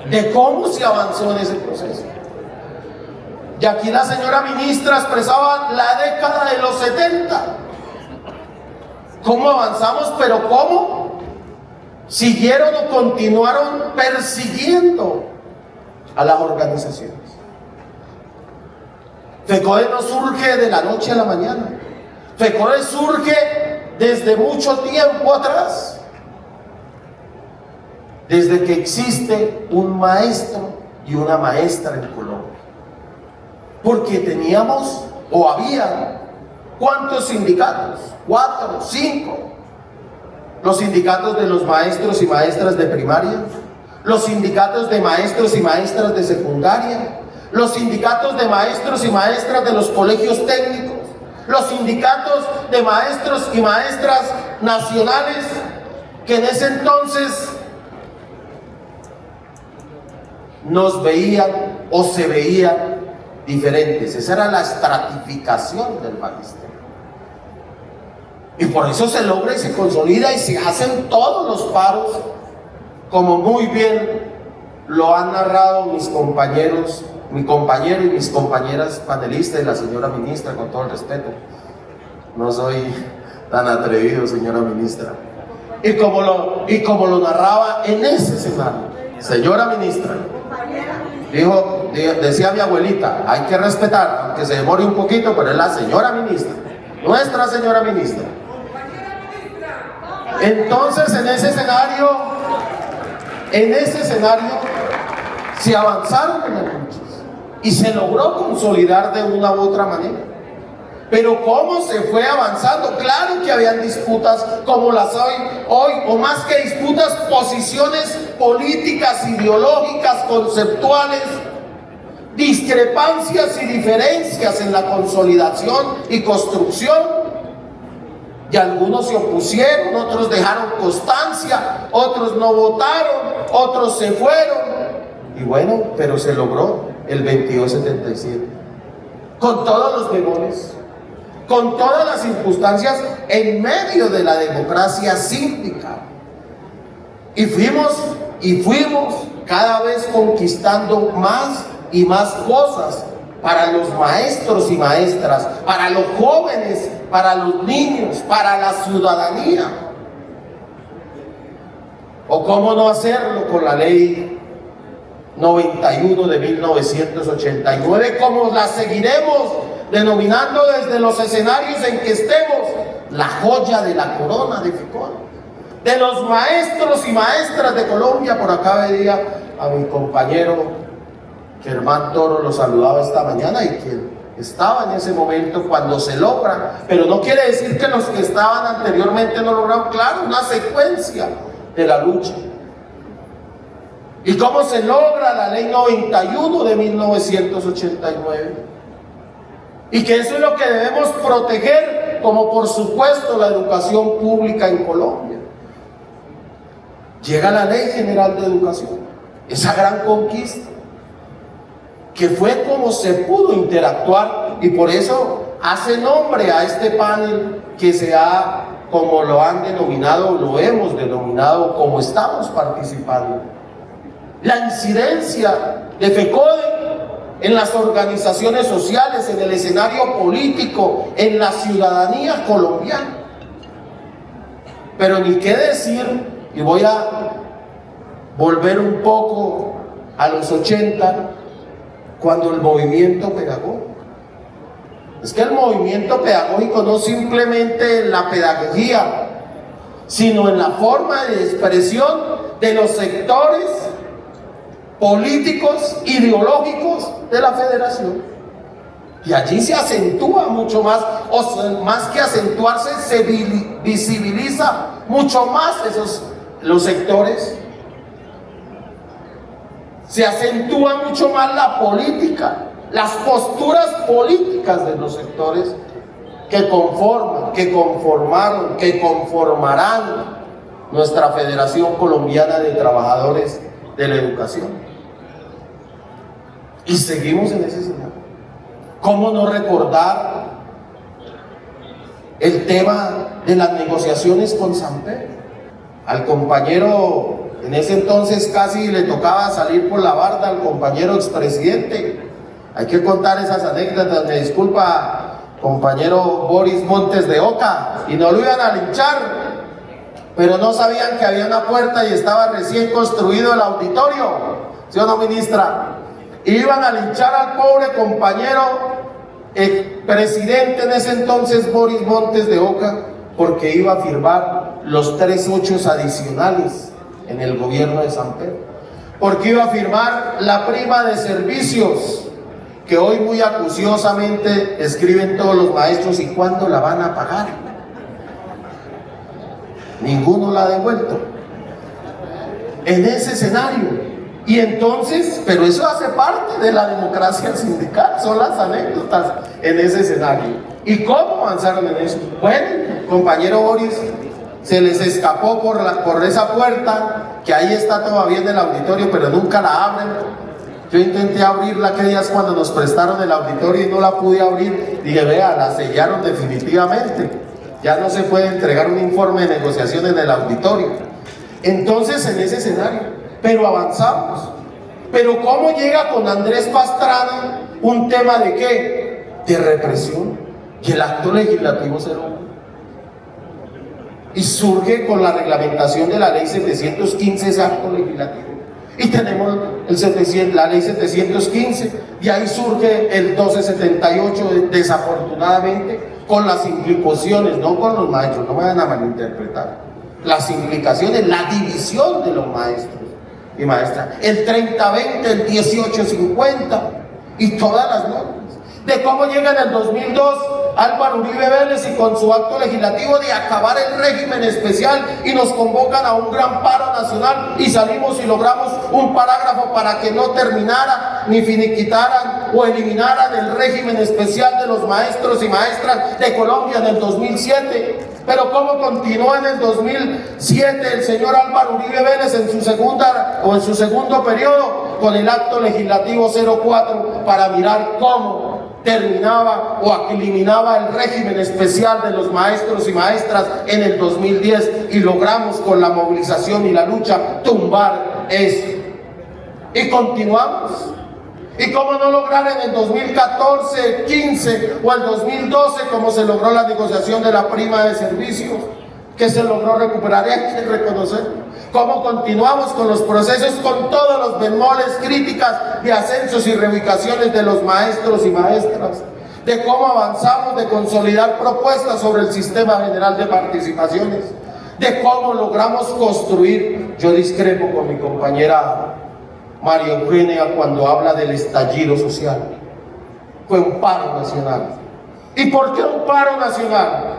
De cómo se avanzó en ese proceso. Y aquí la señora ministra expresaba la década de los 70. ¿Cómo avanzamos? Pero ¿cómo? Siguieron o continuaron persiguiendo a las organizaciones. FECODE no surge de la noche a la mañana. FECODE surge desde mucho tiempo atrás. Desde que existe un maestro y una maestra en Colombia. Porque teníamos o había, ¿cuántos sindicatos? 4, 5. Los sindicatos de los maestros y maestras de primaria, los sindicatos de maestros y maestras de secundaria, los sindicatos de maestros y maestras de los colegios técnicos, los sindicatos de maestros y maestras nacionales, que en ese entonces nos veían o se veían diferentes. Esa era la estratificación del magisterio. Y por eso se logra y se consolida y se hacen todos los paros, como muy bien lo han narrado mis compañeros, mi compañero y mis compañeras panelistas y la señora ministra, con todo el respeto. No soy tan atrevido, señora ministra. Y como lo narraba en ese escenario, señora ministra, decía mi abuelita, hay que respetar, aunque se demore un poquito, pero es la señora ministra, nuestra señora ministra. Entonces en ese escenario se avanzaron en las luchas y se logró consolidar de una u otra manera. Pero ¿cómo se fue avanzando? Claro que habían disputas como las hay hoy, o más que disputas, posiciones políticas, ideológicas, conceptuales, discrepancias y diferencias en la consolidación y construcción. Y algunos se opusieron, otros dejaron constancia, otros no votaron, otros se fueron. Y bueno, pero se logró el 2277. Con todos los bemoles, con todas las circunstancias, en medio de la democracia sindical. Y fuimos cada vez conquistando más y más cosas para los maestros y maestras, para los jóvenes, para los niños, para la ciudadanía. O cómo no hacerlo con la ley 91 de 1989, como la seguiremos denominando desde los escenarios en que estemos, la joya de la corona de FECODE, de los maestros y maestras de Colombia. Por acá veía a mi compañero Germán Toro, lo saludaba esta mañana, y que estaba en ese momento cuando se logra, pero no quiere decir que los que estaban anteriormente no lograron, claro, una secuencia de la lucha. ¿Y cómo se logra la ley 91 de 1989? Y que eso es lo que debemos proteger, como por supuesto la educación pública en Colombia. Llega la Ley General de Educación, esa gran conquista, que fue como se pudo interactuar, y por eso hace nombre a este panel que se ha, como lo han denominado, lo hemos denominado, como estamos participando. La incidencia de FECODE en las organizaciones sociales, en el escenario político, en la ciudadanía colombiana. Pero ni qué decir, y voy a volver un poco a los 80, cuando el movimiento pedagógico. Es que el movimiento pedagógico no simplemente en la pedagogía, sino en la forma de expresión de los sectores políticos, ideológicos de la federación. Y allí se acentúa mucho más, o sea, más que acentuarse, se visibiliza mucho más los sectores. Se acentúa mucho más la política, las posturas políticas de los sectores que conforman, que conformaron, que conformarán nuestra Federación Colombiana de Trabajadores de la Educación. Y seguimos en ese escenario. ¿Cómo no recordar el tema de las negociaciones con Samper? Al compañero, en ese entonces casi le tocaba salir por la barda al compañero expresidente. Hay que contar esas anécdotas, me disculpa, compañero Boris Montes de Oca, y no lo iban a linchar, pero no sabían que había una puerta y estaba recién construido el auditorio, ¿sí o no, ministra? Iban a linchar al pobre compañero presidente en ese entonces, Boris Montes de Oca, porque iba a firmar los 3 8 adicionales en el gobierno de San Pedro, porque iba a firmar la prima de servicios, que hoy muy acuciosamente escriben todos los maestros, ¿y cuándo la van a pagar? Ninguno la ha devuelto. En ese escenario. Y entonces, pero eso hace parte de la democracia sindical, son las anécdotas en ese escenario. ¿Y cómo avanzaron en eso? Bueno, compañero Boris, se les escapó por esa puerta, que ahí está todavía en el auditorio, pero nunca la abren. Yo intenté abrirla aquellas cuando nos prestaron el auditorio y no la pude abrir. Dije, vea, la sellaron definitivamente. Ya no se puede entregar un informe de negociación en el auditorio. Entonces, en ese escenario, pero avanzamos. Pero ¿cómo llega con Andrés Pastrana un tema de qué? De represión. Y el acto legislativo 01. Y surge con la reglamentación de la ley 715 ese acto legislativo. Y tenemos la ley 715, y ahí surge el 1278, desafortunadamente, con las implicaciones, no con los maestros, no me van a malinterpretar, las implicaciones, la división de los maestros y maestras, el 30-20, el 18-50 y todas las normas. De cómo llega en el 2002 Álvaro Uribe Vélez y con su acto legislativo de acabar el régimen especial, y nos convocan a un gran paro nacional, y salimos y logramos un parágrafo para que no terminara ni finiquitaran o eliminaran el régimen especial de los maestros y maestras de Colombia en el 2007. Pero cómo continuó en el 2007 el señor Álvaro Uribe Vélez en su segundo periodo con el acto legislativo 04 para mirar cómo terminaba o eliminaba el régimen especial de los maestros y maestras en el 2010, y logramos con la movilización y la lucha tumbar eso. Y continuamos. ¿Y cómo no lograr en el 2014, 15 o el 2012, como se logró la negociación de la prima de servicios, que se logró recuperar? Y hay que reconocer cómo continuamos con los procesos, con todos los bemoles, críticas de ascensos y reubicaciones de los maestros y maestras, de cómo avanzamos de consolidar propuestas sobre el sistema general de participaciones, de cómo logramos construir. Yo discrepo con mi compañera María Eugenia cuando habla del estallido social. Fue un paro nacional. ¿Y por qué un paro nacional?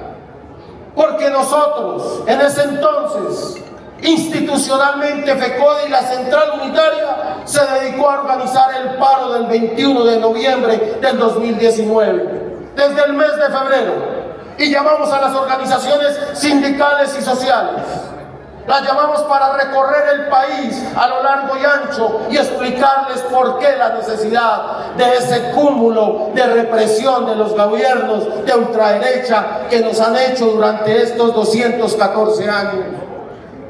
Porque nosotros, en ese entonces, institucionalmente, FECODE y la Central Unitaria se dedicó a organizar el paro del 21 de noviembre del 2019, desde el mes de febrero, y llamamos a las organizaciones sindicales y sociales, La llamamos para recorrer el país a lo largo y ancho y explicarles por qué la necesidad de ese cúmulo de represión de los gobiernos de ultraderecha que nos han hecho durante estos 214 años.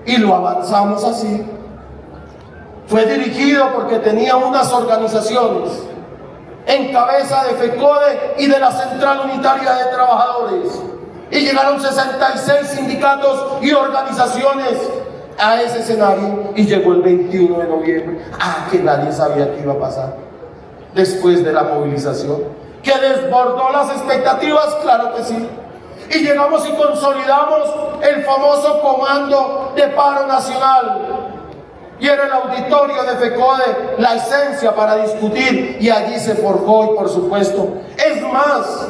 Y lo avanzamos así. Fue dirigido porque tenía unas organizaciones en cabeza de FECODE y de la Central Unitaria de Trabajadores. Y llegaron 66 sindicatos y organizaciones a ese escenario y llegó el 21 de noviembre. Que nadie sabía qué iba a pasar después de la movilización. ¿Que desbordó las expectativas? Claro que sí. Y llegamos y consolidamos el famoso Comando de Paro Nacional. Y era el auditorio de FECODE la esencia para discutir, y allí se forjó, y por supuesto, es más,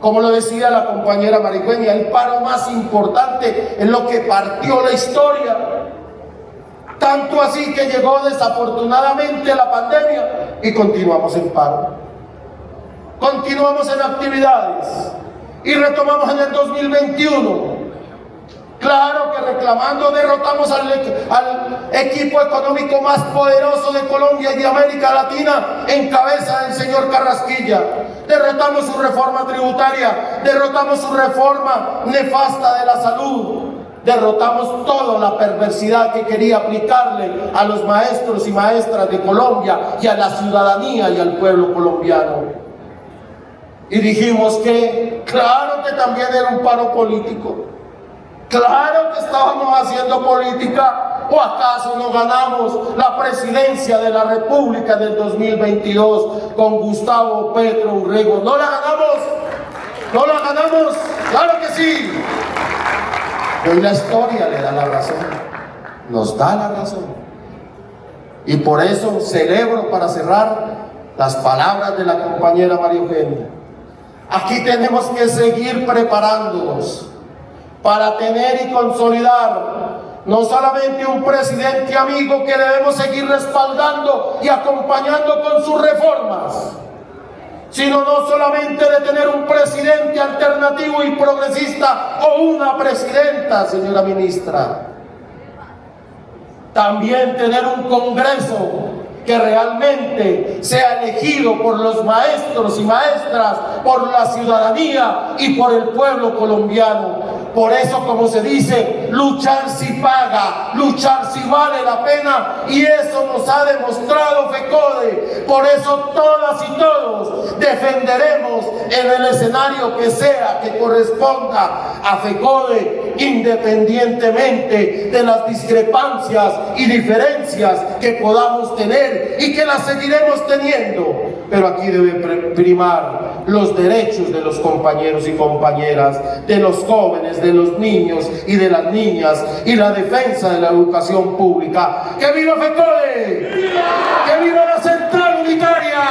como lo decía la compañera María Eugenia, el paro más importante en lo que partió la historia. Tanto así que llegó desafortunadamente la pandemia y continuamos en paro. Continuamos en actividades y retomamos en el 2021. Claro que reclamando derrotamos al equipo económico más poderoso de Colombia y de América Latina en cabeza del señor Carrasquilla. Derrotamos su reforma tributaria, derrotamos su reforma nefasta de la salud, derrotamos toda la perversidad que quería aplicarle a los maestros y maestras de Colombia y a la ciudadanía y al pueblo colombiano. Y dijimos que, claro que también era un paro político. Claro que estábamos haciendo política, ¿o acaso no ganamos la presidencia de la República del 2022 con Gustavo Petro Urrego? ¿No la ganamos? ¿No la ganamos? ¡Claro que sí! Hoy la historia le da la razón, nos da la razón. Y por eso celebro, para cerrar, las palabras de la compañera María Eugenia. Aquí tenemos que seguir preparándonos para tener y consolidar no solamente un presidente amigo que debemos seguir respaldando y acompañando con sus reformas, sino no solamente de tener un presidente alternativo y progresista o una presidenta, señora ministra, también tener un Congreso que realmente sea elegido por los maestros y maestras, por la ciudadanía y por el pueblo colombiano. Por eso, como se dice, luchar si paga, luchar si vale la pena, y eso nos ha demostrado FECODE. Por eso todas y todos defenderemos en el escenario que sea que corresponda a FECODE, independientemente de las discrepancias y diferencias que podamos tener, y que las seguiremos teniendo. Pero aquí debe primar los derechos de los compañeros y compañeras, de los jóvenes, de los niños y de las niñas, y la defensa de la educación pública. ¡Que viva FECODE! ¡Viva! ¡Que viva la Central Unitaria!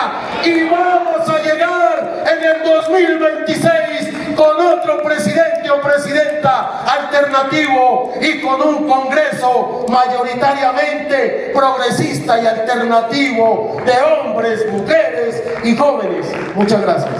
Y vamos a llegar en el 2026 con otro presidente o presidenta alternativo y con un Congreso mayoritariamente progresista y alternativo de hombres, mujeres y jóvenes. Muchas gracias.